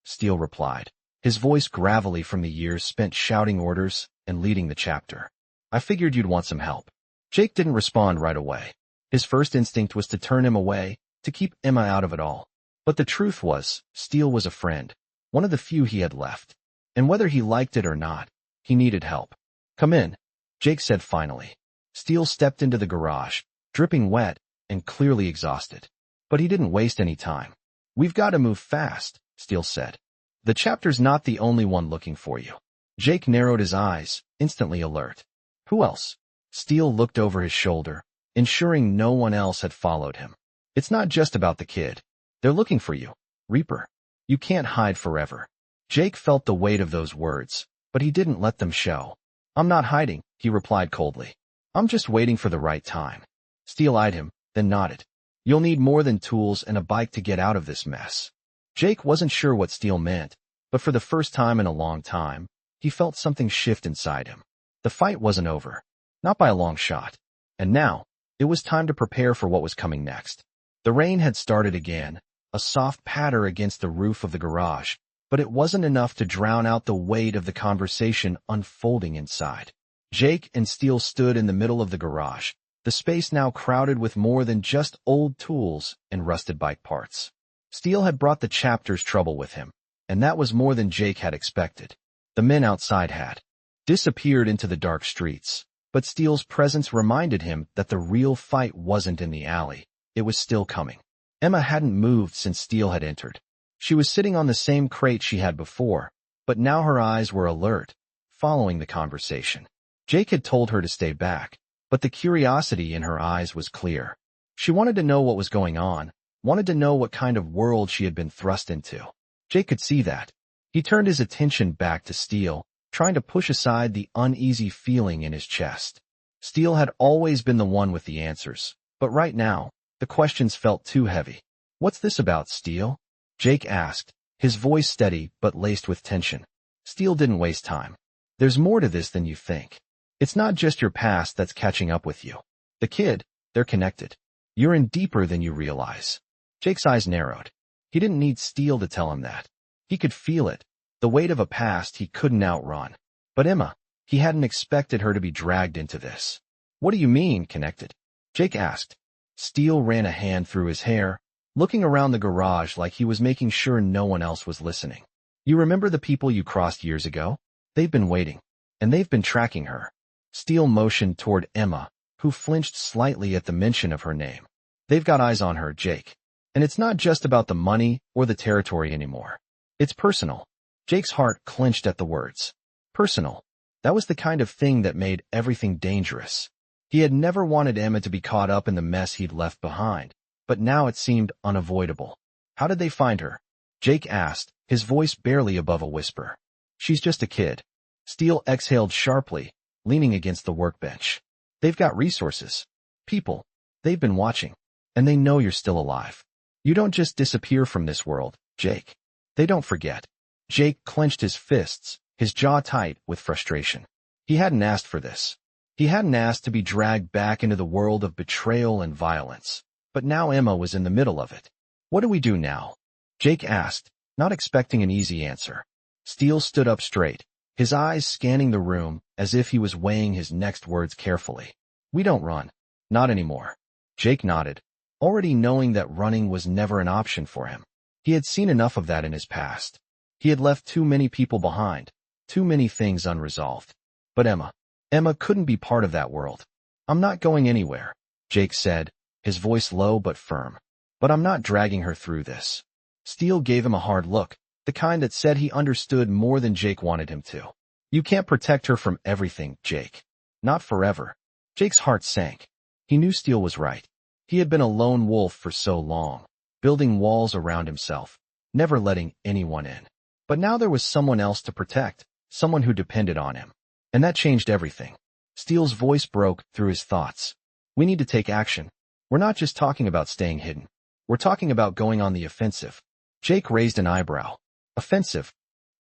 Steele replied, his voice gravelly from the years spent shouting orders and leading the chapter. "I figured you'd want some help." Jake didn't respond right away. His first instinct was to turn him away, to keep Emma out of it all. But the truth was, Steele was a friend, one of the few he had left. And whether he liked it or not, he needed help. "Come in," Jake said finally. Steele stepped into the garage, dripping wet and clearly exhausted. But he didn't waste any time. "We've got to move fast," Steele said. "The chapter's not the only one looking for you." Jake narrowed his eyes, instantly alert. "Who else?" Steele looked over his shoulder, ensuring no one else had followed him. "It's not just about the kid. They're looking for you, Reaper. You can't hide forever." Jake felt the weight of those words, but he didn't let them show. "I'm not hiding," he replied coldly. "I'm just waiting for the right time." Steele eyed him, then nodded. "You'll need more than tools and a bike to get out of this mess." Jake wasn't sure what Steele meant, but for the first time in a long time, he felt something shift inside him. The fight wasn't over. Not by a long shot. And now, it was time to prepare for what was coming next. The rain had started again, a soft patter against the roof of the garage, but it wasn't enough to drown out the weight of the conversation unfolding inside. Jake and Steele stood in the middle of the garage, the space now crowded with more than just old tools and rusted bike parts. Steele had brought the chapter's trouble with him, and that was more than Jake had expected. The men outside had disappeared into the dark streets, but Steele's presence reminded him that the real fight wasn't in the alley. It was still coming. Emma hadn't moved since Steele had entered. She was sitting on the same crate she had before, but now her eyes were alert, following the conversation. Jake had told her to stay back, but the curiosity in her eyes was clear. She wanted to know what was going on, wanted to know what kind of world she had been thrust into. Jake could see that. He turned his attention back to Steele, trying to push aside the uneasy feeling in his chest. Steele had always been the one with the answers, but right now, the questions felt too heavy. "What's this about, Steele?" Jake asked, his voice steady but laced with tension. Steele didn't waste time. "There's more to this than you think. It's not just your past that's catching up with you. The kid, they're connected. You're in deeper than you realize." Jake's eyes narrowed. He didn't need Steele to tell him that. He could feel it, the weight of a past he couldn't outrun. But Emma, he hadn't expected her to be dragged into this. "What do you mean, connected?" Jake asked. Steele ran a hand through his hair, looking around the garage like he was making sure no one else was listening. "You remember the people you crossed years ago? They've been waiting, and they've been tracking her." Steele motioned toward Emma, who flinched slightly at the mention of her name. They've got eyes on her, Jake. And it's not just about the money or the territory anymore. It's personal. Jake's heart clenched at the words. Personal. That was the kind of thing that made everything dangerous. He had never wanted Emma to be caught up in the mess he'd left behind, but now it seemed unavoidable. How did they find her? Jake asked, his voice barely above a whisper. She's just a kid. Steele exhaled sharply, leaning against the workbench. They've got resources. People. They've been watching. And they know you're still alive. You don't just disappear from this world, Jake. They don't forget. Jake clenched his fists, his jaw tight with frustration. He hadn't asked for this. He hadn't asked to be dragged back into the world of betrayal and violence. But now Emma was in the middle of it. What do we do now? Jake asked, not expecting an easy answer. Steele stood up straight, his eyes scanning the room as if he was weighing his next words carefully. We don't run. Not anymore. Jake nodded, already knowing that running was never an option for him. He had seen enough of that in his past. He had left too many people behind, too many things unresolved. But Emma couldn't be part of that world. I'm not going anywhere, Jake said, his voice low but firm. But I'm not dragging her through this. Steele gave him a hard look, the kind that said he understood more than Jake wanted him to. You can't protect her from everything, Jake. Not forever. Jake's heart sank. He knew Steele was right. He had been a lone wolf for so long, building walls around himself, never letting anyone in. But now there was someone else to protect, someone who depended on him. And that changed everything. Steele's voice broke through his thoughts. We need to take action. We're not just talking about staying hidden. We're talking about going on the offensive. Jake raised an eyebrow. Offensive?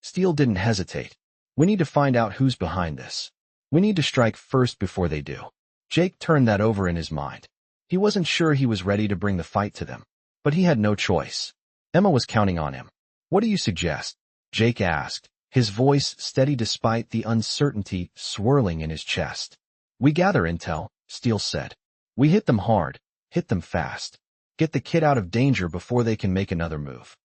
Steele didn't hesitate. We need to find out who's behind this. We need to strike first before they do. Jake turned that over in his mind. He wasn't sure he was ready to bring the fight to them. But he had no choice. Emma was counting on him. What do you suggest? Jake asked, his voice steady despite the uncertainty swirling in his chest. We gather intel, Steele said. We hit them hard, hit them fast. Get the kid out of danger before they can make another move.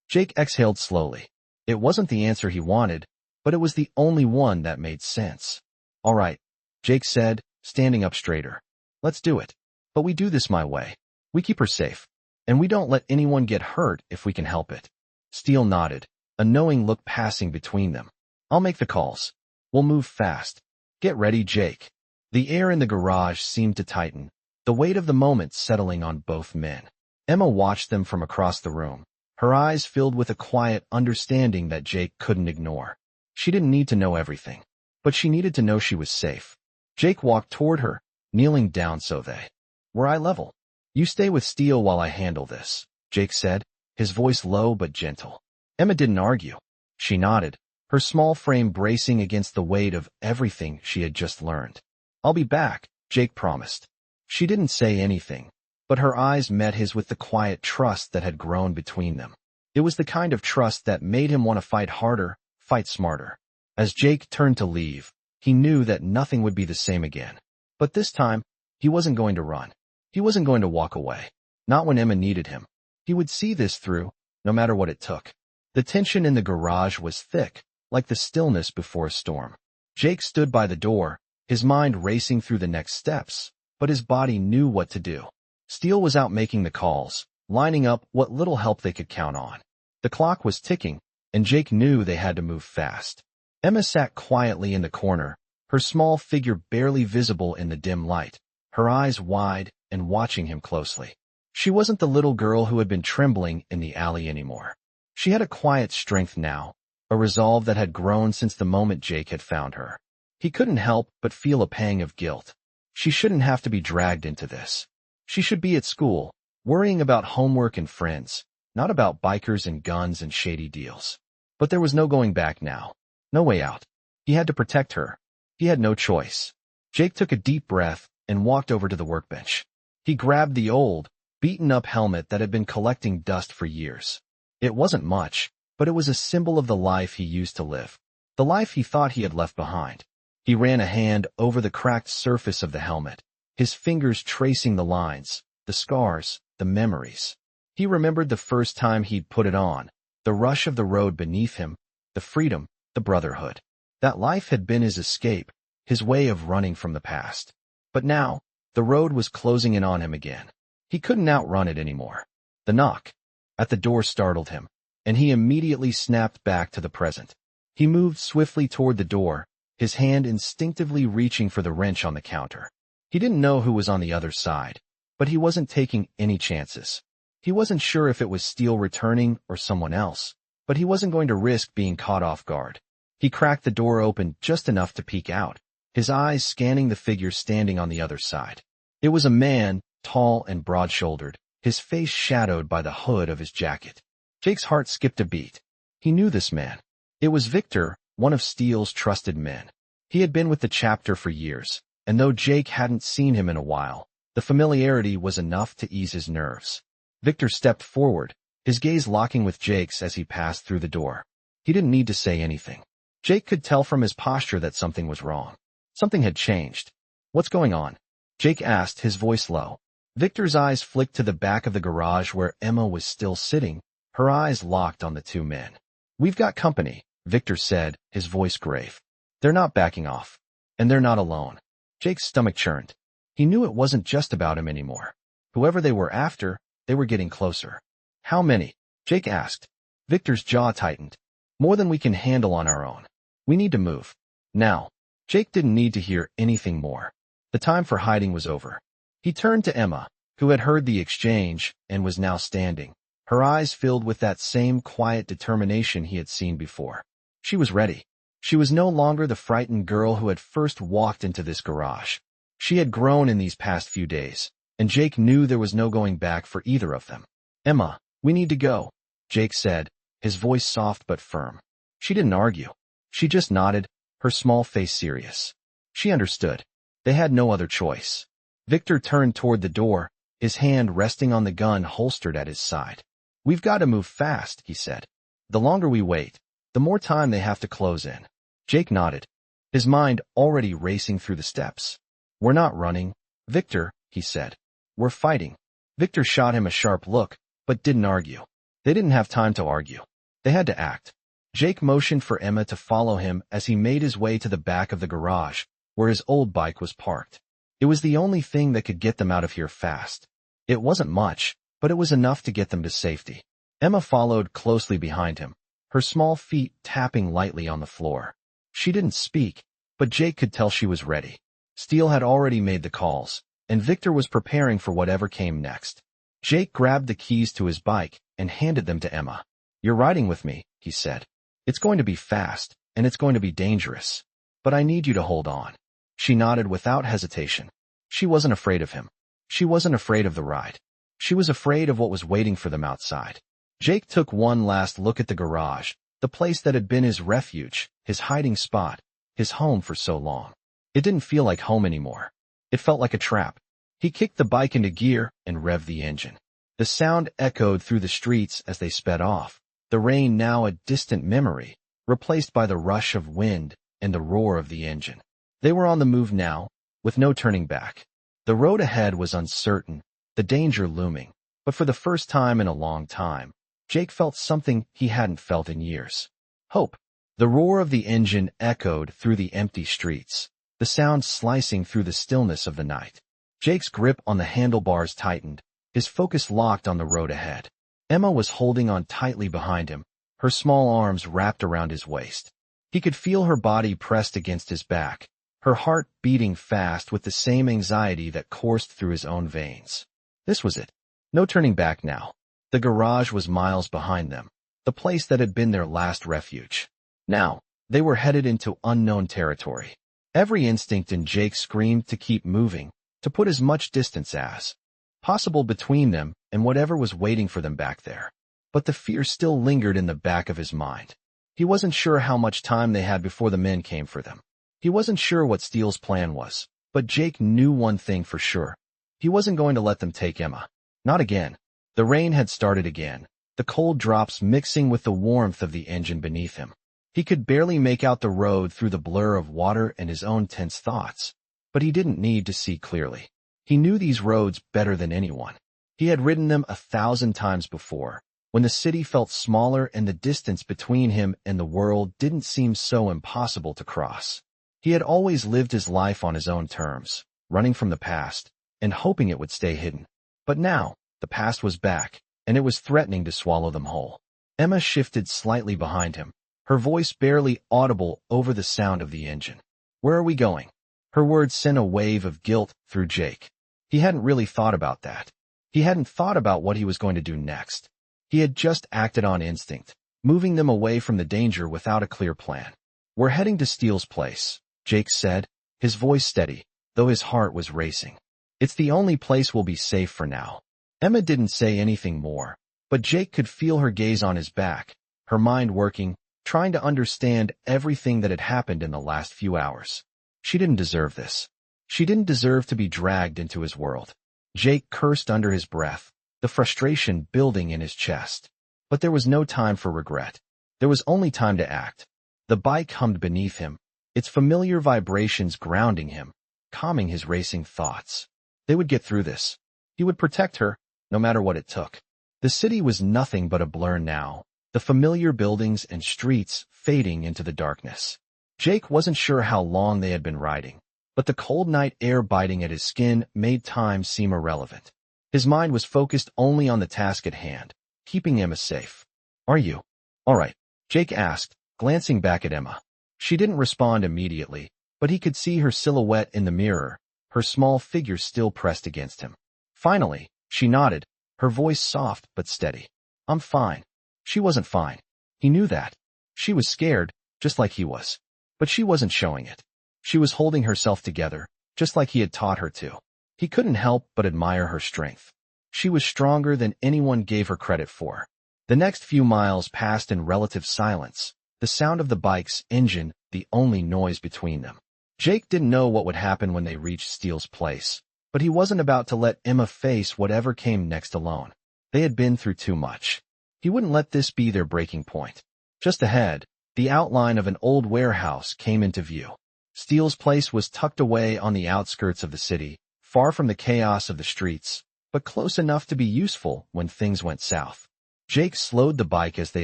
Jake exhaled slowly. It wasn't the answer he wanted, but it was the only one that made sense. All right, Jake said, standing up straighter. Let's do it. But we do this my way. We keep her safe. And we don't let anyone get hurt if we can help it. Steele nodded, a knowing look passing between them. I'll make the calls. We'll move fast. Get ready, Jake. The air in the garage seemed to tighten, the weight of the moment settling on both men. Emma watched them from across the room, her eyes filled with a quiet understanding that Jake couldn't ignore. She didn't need to know everything, but she needed to know she was safe. Jake walked toward her, kneeling down so they were eye level. You stay with Steele while I handle this, Jake said, his voice low but gentle. Emma didn't argue. She nodded, her small frame bracing against the weight of everything she had just learned. I'll be back, Jake promised. She didn't say anything, but her eyes met his with the quiet trust that had grown between them. It was the kind of trust that made him want to fight harder, fight smarter. As Jake turned to leave, he knew that nothing would be the same again. But this time, he wasn't going to run. He wasn't going to walk away. Not when Emma needed him. He would see this through, no matter what it took. The tension in the garage was thick, like the stillness before a storm. Jake stood by the door, his mind racing through the next steps, but his body knew what to do. Steele was out making the calls, lining up what little help they could count on. The clock was ticking, and Jake knew they had to move fast. Emma sat quietly in the corner, her small figure barely visible in the dim light, her eyes wide and watching him closely. She wasn't the little girl who had been trembling in the alley anymore. She had a quiet strength now, a resolve that had grown since the moment Jake had found her. He couldn't help but feel a pang of guilt. She shouldn't have to be dragged into this. She should be at school, worrying about homework and friends, not about bikers and guns and shady deals. But there was no going back now. No way out. He had to protect her. He had no choice. Jake took a deep breath and walked over to the workbench. He grabbed the old, beaten-up helmet that had been collecting dust for years. It wasn't much, but it was a symbol of the life he used to live, the life he thought he had left behind. He ran a hand over the cracked surface of the helmet, his fingers tracing the lines, the scars, the memories. He remembered the first time he'd put it on, the rush of the road beneath him, the freedom, the brotherhood. That life had been his escape, his way of running from the past. But now, the road was closing in on him again. He couldn't outrun it anymore. The knock at the door startled him, and he immediately snapped back to the present. He moved swiftly toward the door, his hand instinctively reaching for the wrench on the counter. He didn't know who was on the other side, but he wasn't taking any chances. He wasn't sure if it was Steele returning or someone else, but he wasn't going to risk being caught off guard. He cracked the door open just enough to peek out, his eyes scanning the figure standing on the other side. It was a man, tall and broad-shouldered, his face shadowed by the hood of his jacket. Jake's heart skipped a beat. He knew this man. It was Victor, one of Steele's trusted men. He had been with the chapter for years, and though Jake hadn't seen him in a while, the familiarity was enough to ease his nerves. Victor stepped forward, his gaze locking with Jake's as he passed through the door. He didn't need to say anything. Jake could tell from his posture that something was wrong. Something had changed. "What's going on?" Jake asked, his voice low. Victor's eyes flicked to the back of the garage where Emma was still sitting, her eyes locked on the two men. "We've got company," Victor said, his voice grave. "They're not backing off. And they're not alone." Jake's stomach churned. He knew it wasn't just about him anymore. Whoever they were after, they were getting closer. "How many?" Jake asked. Victor's jaw tightened. "More than we can handle on our own. We need to move. Now." Jake didn't need to hear anything more. The time for hiding was over. He turned to Emma, who had heard the exchange and was now standing, her eyes filled with that same quiet determination he had seen before. She was ready. She was no longer the frightened girl who had first walked into this garage. She had grown in these past few days, and Jake knew there was no going back for either of them. "Emma, we need to go," Jake said, his voice soft but firm. She didn't argue. She just nodded, her small face serious. She understood. They had no other choice. Victor turned toward the door, his hand resting on the gun holstered at his side. "We've got to move fast," he said. "The longer we wait, the more time they have to close in." Jake nodded, his mind already racing through the steps. "We're not running, Victor," he said. "We're fighting." Victor shot him a sharp look, but didn't argue. They didn't have time to argue. They had to act. Jake motioned for Emma to follow him as he made his way to the back of the garage, where his old bike was parked. It was the only thing that could get them out of here fast. It wasn't much, but it was enough to get them to safety. Emma followed closely behind him, her small feet tapping lightly on the floor. She didn't speak, but Jake could tell she was ready. Steele had already made the calls, and Victor was preparing for whatever came next. Jake grabbed the keys to his bike and handed them to Emma. "You're riding with me," he said. "It's going to be fast, and it's going to be dangerous. But I need you to hold on." She nodded without hesitation. She wasn't afraid of him. She wasn't afraid of the ride. She was afraid of what was waiting for them outside. Jake took one last look at the garage, the place that had been his refuge, his hiding spot, his home for so long. It didn't feel like home anymore. It felt like a trap. He kicked the bike into gear and revved the engine. The sound echoed through the streets as they sped off, the rain now a distant memory, replaced by the rush of wind and the roar of the engine. They were on the move now, with no turning back. The road ahead was uncertain, the danger looming, but for the first time in a long time, Jake felt something he hadn't felt in years. Hope. The roar of the engine echoed through the empty streets, the sound slicing through the stillness of the night. Jake's grip on the handlebars tightened, his focus locked on the road ahead. Emma was holding on tightly behind him, her small arms wrapped around his waist. He could feel her body pressed against his back, her heart beating fast with the same anxiety that coursed through his own veins. This was it. No turning back now. The garage was miles behind them, the place that had been their last refuge. Now, they were headed into unknown territory. Every instinct in Jake screamed to keep moving, to put as much distance as possible between them and whatever was waiting for them back there. But the fear still lingered in the back of his mind. He wasn't sure how much time they had before the men came for them. He wasn't sure what Steele's plan was, but Jake knew one thing for sure. He wasn't going to let them take Emma. Not again. The rain had started again, the cold drops mixing with the warmth of the engine beneath him. He could barely make out the road through the blur of water and his own tense thoughts, but he didn't need to see clearly. He knew these roads better than anyone. He had ridden them 1,000 times before, when the city felt smaller and the distance between him and the world didn't seem so impossible to cross. He had always lived his life on his own terms, running from the past, and hoping it would stay hidden. But now, the past was back, and it was threatening to swallow them whole. Emma shifted slightly behind him, her voice barely audible over the sound of the engine. "Where are we going?" Her words sent a wave of guilt through Jake. He hadn't really thought about that. He hadn't thought about what he was going to do next. He had just acted on instinct, moving them away from the danger without a clear plan. "We're heading to Steele's place," Jake said, his voice steady, though his heart was racing. "It's the only place we'll be safe for now." Emma didn't say anything more, but Jake could feel her gaze on his back, her mind working, trying to understand everything that had happened in the last few hours. She didn't deserve this. She didn't deserve to be dragged into his world. Jake cursed under his breath, the frustration building in his chest. But there was no time for regret. There was only time to act. The bike hummed beneath him, its familiar vibrations grounding him, calming his racing thoughts. They would get through this. He would protect her, no matter what it took. The city was nothing but a blur now, the familiar buildings and streets fading into the darkness. Jake wasn't sure how long they had been riding, but the cold night air biting at his skin made time seem irrelevant. His mind was focused only on the task at hand, keeping Emma safe. "Are you all right?" Jake asked, glancing back at Emma. She didn't respond immediately, but he could see her silhouette in the mirror, her small figure still pressed against him. Finally, she nodded, her voice soft but steady. "I'm fine." She wasn't fine. He knew that. She was scared, just like he was. But she wasn't showing it. She was holding herself together, just like he had taught her to. He couldn't help but admire her strength. She was stronger than anyone gave her credit for. The next few miles passed in relative silence, the sound of the bike's engine the only noise between them. Jake didn't know what would happen when they reached Steele's place, but he wasn't about to let Emma face whatever came next alone. They had been through too much. He wouldn't let this be their breaking point. Just ahead, the outline of an old warehouse came into view. Steele's place was tucked away on the outskirts of the city, far from the chaos of the streets, but close enough to be useful when things went south. Jake slowed the bike as they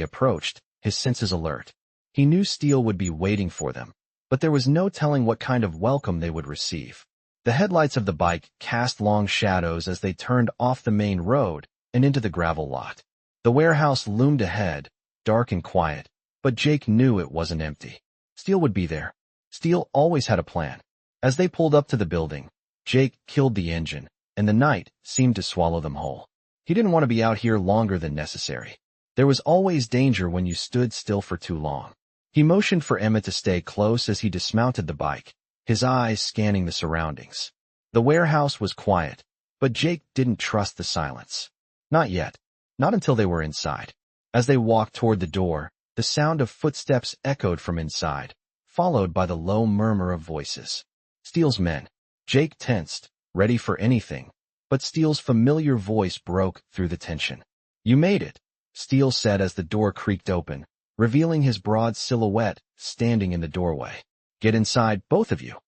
approached, his senses alert. He knew Steele would be waiting for them, but there was no telling what kind of welcome they would receive. The headlights of the bike cast long shadows as they turned off the main road and into the gravel lot. The warehouse loomed ahead, dark and quiet, but Jake knew it wasn't empty. Steele would be there. Steele always had a plan. As they pulled up to the building, Jake killed the engine, and the night seemed to swallow them whole. He didn't want to be out here longer than necessary. There was always danger when you stood still for too long. He motioned for Emma to stay close as he dismounted the bike, his eyes scanning the surroundings. The warehouse was quiet, but Jake didn't trust the silence. Not yet. Not until they were inside. As they walked toward the door, the sound of footsteps echoed from inside, followed by the low murmur of voices. Steele's men. Jake tensed, ready for anything, but Steele's familiar voice broke through the tension. "You made it," Steele said as the door creaked open, revealing his broad silhouette standing in the doorway. "Get inside, both of you."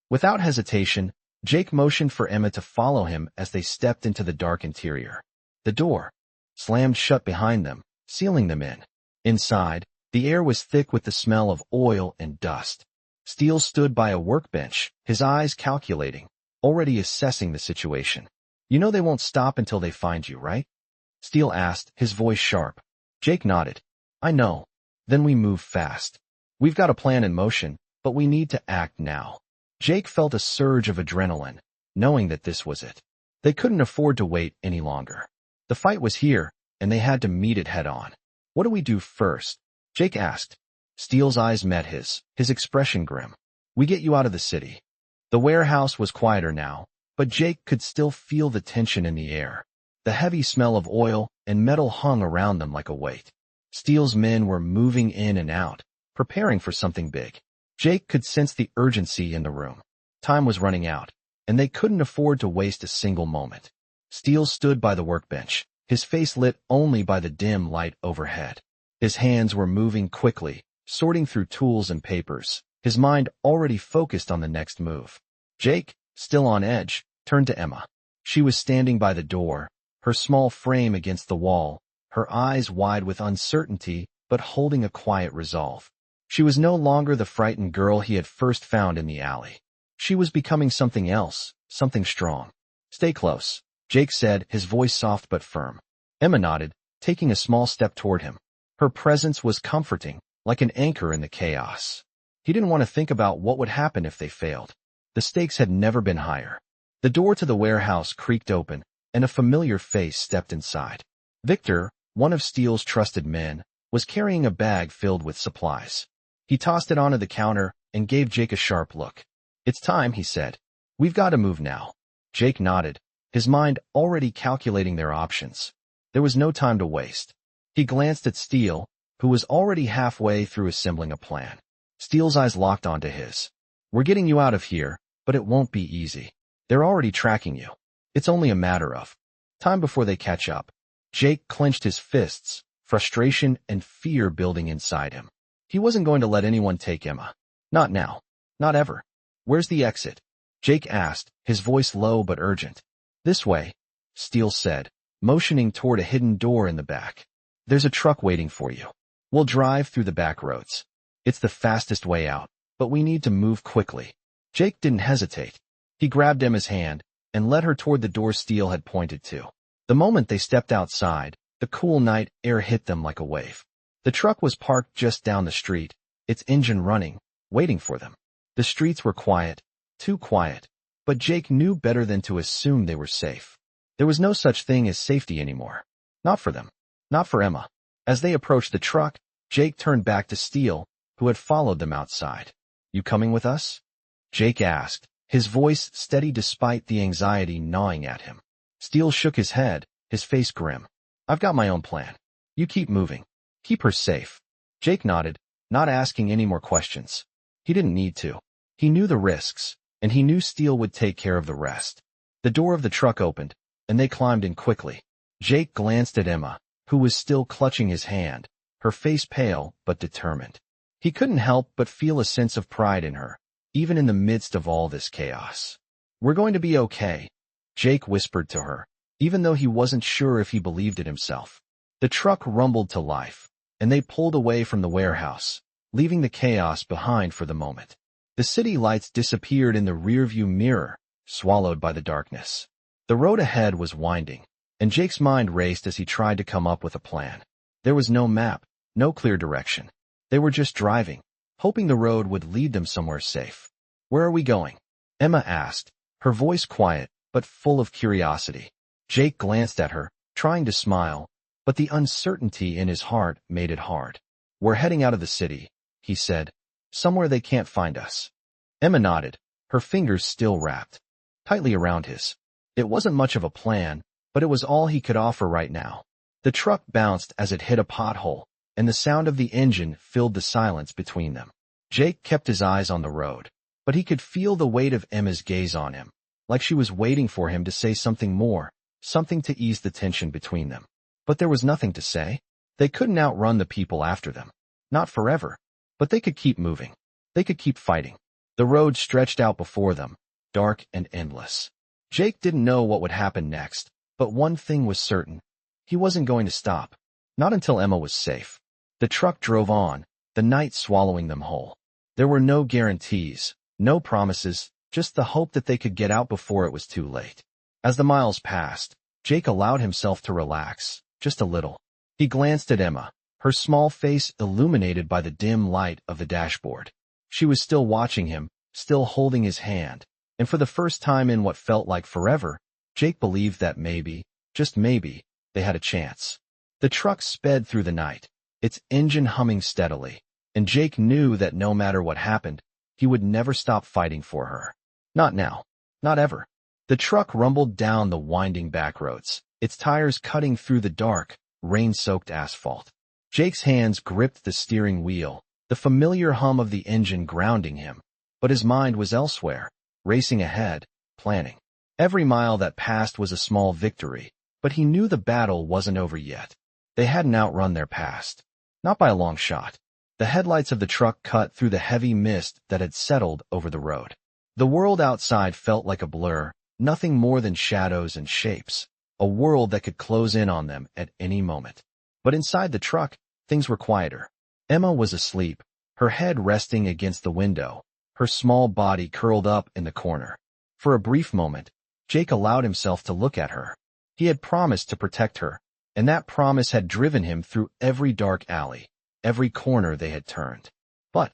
Without hesitation, Jake motioned for Emma to follow him as they stepped into the dark interior. The door slammed shut behind them, sealing them in. Inside, the air was thick with the smell of oil and dust. Steele stood by a workbench, his eyes calculating, already assessing the situation. "You know they won't stop until they find you, right?" Steele asked, his voice sharp. Jake nodded. "I know. Then we move fast. We've got a plan in motion, but we need to act now." Jake felt a surge of adrenaline, knowing that this was it. They couldn't afford to wait any longer. The fight was here, and they had to meet it head-on. "What do we do first?" Jake asked. Steele's eyes met his expression grim. "We get you out of the city." The warehouse was quieter now, but Jake could still feel the tension in the air. The heavy smell of oil and metal hung around them like a weight. Steele's men were moving in and out, preparing for something big. Jake could sense the urgency in the room. Time was running out, and they couldn't afford to waste a single moment. Steele stood by the workbench, his face lit only by the dim light overhead. His hands were moving quickly, sorting through tools and papers, his mind already focused on the next move. Jake, still on edge, turned to Emma. She was standing by the door, her small frame against the wall, her eyes wide with uncertainty but holding a quiet resolve. She was no longer the frightened girl he had first found in the alley. She was becoming something else, something strong. "Stay close," Jake said, his voice soft but firm. Emma nodded, taking a small step toward him. Her presence was comforting, like an anchor in the chaos. He didn't want to think about what would happen if they failed. The stakes had never been higher. The door to the warehouse creaked open, and a familiar face stepped inside. Victor, one of Steele's trusted men, was carrying a bag filled with supplies. He tossed it onto the counter and gave Jake a sharp look. "It's time," he said. "We've got to move now." Jake nodded, his mind already calculating their options. There was no time to waste. He glanced at Steele, who was already halfway through assembling a plan. Steele's eyes locked onto his. "We're getting you out of here, but it won't be easy. They're already tracking you. It's only a matter of time before they catch up." Jake clenched his fists, frustration and fear building inside him. He wasn't going to let anyone take Emma. Not now. Not ever. "Where's the exit?" Jake asked, his voice low but urgent. "This way," Steele said, motioning toward a hidden door in the back. "There's a truck waiting for you. We'll drive through the back roads. It's the fastest way out, but we need to move quickly." Jake didn't hesitate. He grabbed Emma's hand and led her toward the door Steele had pointed to. The moment they stepped outside, the cool night air hit them like a wave. The truck was parked just down the street, its engine running, waiting for them. The streets were quiet, too quiet, but Jake knew better than to assume they were safe. There was no such thing as safety anymore. Not for them. Not for Emma. As they approached the truck, Jake turned back to Steele, who had followed them outside. "You coming with us?" Jake asked, his voice steady despite the anxiety gnawing at him. Steele shook his head, his face grim. "I've got my own plan. You keep moving. Keep her safe." Jake nodded, not asking any more questions. He didn't need to. He knew the risks, and he knew Steele would take care of the rest. The door of the truck opened, and they climbed in quickly. Jake glanced at Emma, who was still clutching his hand, her face pale but determined. He couldn't help but feel a sense of pride in her, even in the midst of all this chaos. "We're going to be okay," Jake whispered to her, even though he wasn't sure if he believed it himself. The truck rumbled to life, and they pulled away from the warehouse, leaving the chaos behind for the moment. The city lights disappeared in the rearview mirror, swallowed by the darkness. The road ahead was winding, and Jake's mind raced as he tried to come up with a plan. There was no map, no clear direction. They were just driving, hoping the road would lead them somewhere safe. "Where are we going?" Emma asked, her voice quiet but full of curiosity. Jake glanced at her, trying to smile, but the uncertainty in his heart made it hard. "We're heading out of the city," he said. "Somewhere they can't find us." Emma nodded, her fingers still wrapped tightly around his. It wasn't much of a plan, but it was all he could offer right now. The truck bounced as it hit a pothole, and the sound of the engine filled the silence between them. Jake kept his eyes on the road, but he could feel the weight of Emma's gaze on him, like she was waiting for him to say something more, something to ease the tension between them. But there was nothing to say. They couldn't outrun the people after them. Not forever. But they could keep moving. They could keep fighting. The road stretched out before them, dark and endless. Jake didn't know what would happen next, but one thing was certain. He wasn't going to stop. Not until Emma was safe. The truck drove on, the night swallowing them whole. There were no guarantees, no promises, just the hope that they could get out before it was too late. As the miles passed, Jake allowed himself to relax, just a little. He glanced at Emma, her small face illuminated by the dim light of the dashboard. She was still watching him, still holding his hand, and for the first time in what felt like forever, Jake believed that maybe, just maybe, they had a chance. The truck sped through the night, its engine humming steadily, and Jake knew that no matter what happened, he would never stop fighting for her. Not now. Not ever. The truck rumbled down the winding back roads, its tires cutting through the dark, rain-soaked asphalt. Jake's hands gripped the steering wheel, the familiar hum of the engine grounding him, but his mind was elsewhere, racing ahead, planning. Every mile that passed was a small victory, but he knew the battle wasn't over yet. They hadn't outrun their past. Not by a long shot. The headlights of the truck cut through the heavy mist that had settled over the road. The world outside felt like a blur, nothing more than shadows and shapes, a world that could close in on them at any moment. But inside the truck, things were quieter. Emma was asleep, her head resting against the window, her small body curled up in the corner. For a brief moment, Jake allowed himself to look at her, He had promised to protect her, and that promise had driven him through every dark alley, every corner they had turned. But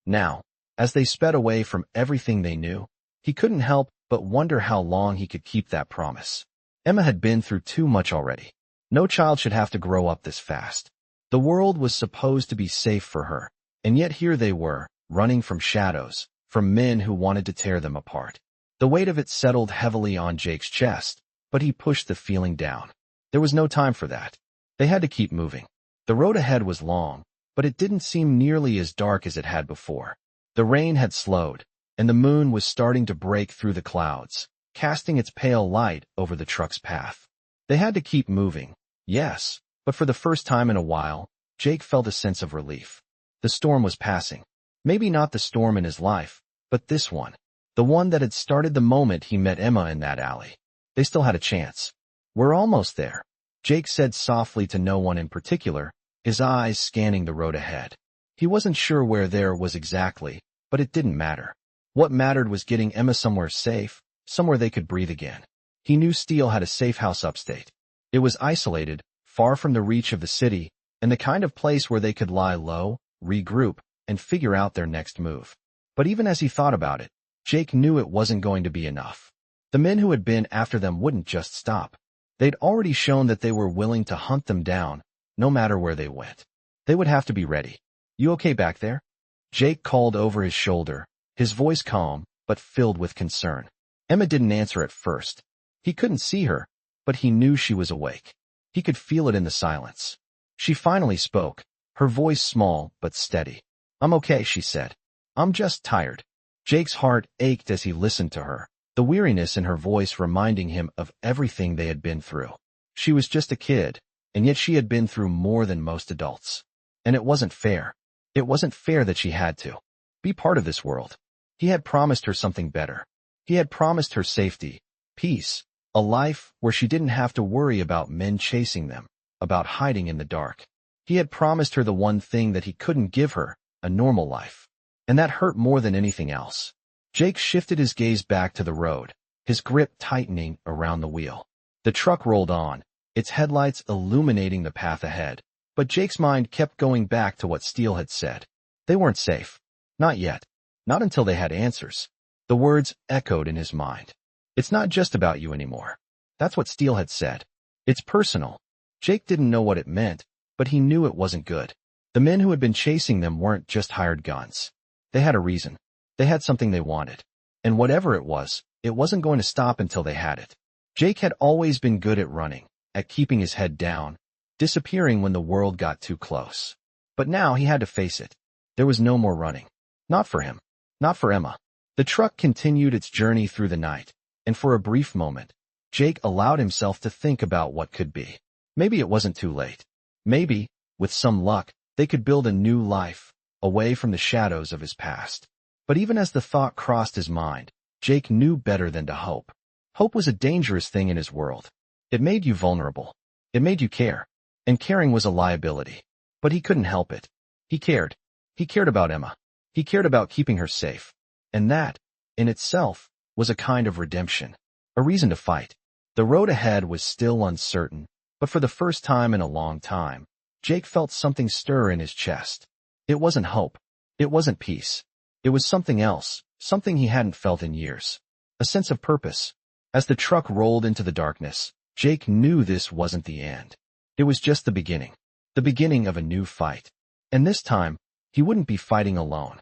now, as they sped away from everything they knew, he couldn't help but wonder how long he could keep that promise. Emma had been through too much already. No child should have to grow up this fast. The world was supposed to be safe for her, and yet here they were, running from shadows, from men who wanted to tear them apart. The weight of it settled heavily on Jake's chest, but he pushed the feeling down. There was no time for that. They had to keep moving. The road ahead was long, but it didn't seem nearly as dark as it had before. The rain had slowed, and the moon was starting to break through the clouds, casting its pale light over the truck's path. They had to keep moving, yes, but for the first time in a while, Jake felt a sense of relief. The storm was passing. Maybe not the storm in his life, but this one. The one that had started the moment he met Emma in that alley. They still had a chance. "We're almost there," Jake said softly to no one in particular, his eyes scanning the road ahead. He wasn't sure where there was exactly, but it didn't matter. What mattered was getting Emma somewhere safe, somewhere they could breathe again. He knew Steele had a safe house upstate. It was isolated, far from the reach of the city, and the kind of place where they could lie low, regroup, and figure out their next move. But even as he thought about it, Jake knew it wasn't going to be enough. The men who had been after them wouldn't just stop. They'd already shown that they were willing to hunt them down, no matter where they went. They would have to be ready. "You okay back there?" Jake called over his shoulder, his voice calm, but filled with concern. Emma didn't answer at first. He couldn't see her, but he knew she was awake. He could feel it in the silence. She finally spoke, her voice small but steady. "I'm okay," she said. "I'm just tired." Jake's heart ached as he listened to her, the weariness in her voice reminding him of everything they had been through. She was just a kid, and yet she had been through more than most adults. And it wasn't fair. It wasn't fair that she had to be part of this world. He had promised her something better. He had promised her safety, peace, a life where she didn't have to worry about men chasing them, about hiding in the dark. He had promised her the one thing that he couldn't give her, a normal life. And that hurt more than anything else. Jake shifted his gaze back to the road, his grip tightening around the wheel. The truck rolled on, its headlights illuminating the path ahead, but Jake's mind kept going back to what Steele had said. They weren't safe. Not yet. Not until they had answers. The words echoed in his mind. "It's not just about you anymore." That's what Steele had said. It's personal. Jake didn't know what it meant, but he knew it wasn't good. The men who had been chasing them weren't just hired guns. They had a reason. They had something they wanted. And whatever it wasn't going to stop until they had it. Jake had always been good at running, at keeping his head down, disappearing when the world got too close. But now he had to face it. There was no more running. Not for him. Not for Emma. The truck continued its journey through the night, and for a brief moment, Jake allowed himself to think about what could be. Maybe it wasn't too late. Maybe, with some luck, they could build a new life, away from the shadows of his past. But even as the thought crossed his mind, Jake knew better than to hope. Hope was a dangerous thing in his world. It made you vulnerable. It made you care. And caring was a liability. But he couldn't help it. He cared. He cared about Emma. He cared about keeping her safe. And that, in itself, was a kind of redemption. A reason to fight. The road ahead was still uncertain, but for the first time in a long time, Jake felt something stir in his chest. It wasn't hope. It wasn't peace. It was something else, something he hadn't felt in years. A sense of purpose. As the truck rolled into the darkness, Jake knew this wasn't the end. It was just the beginning of a new fight. And this time, he wouldn't be fighting alone.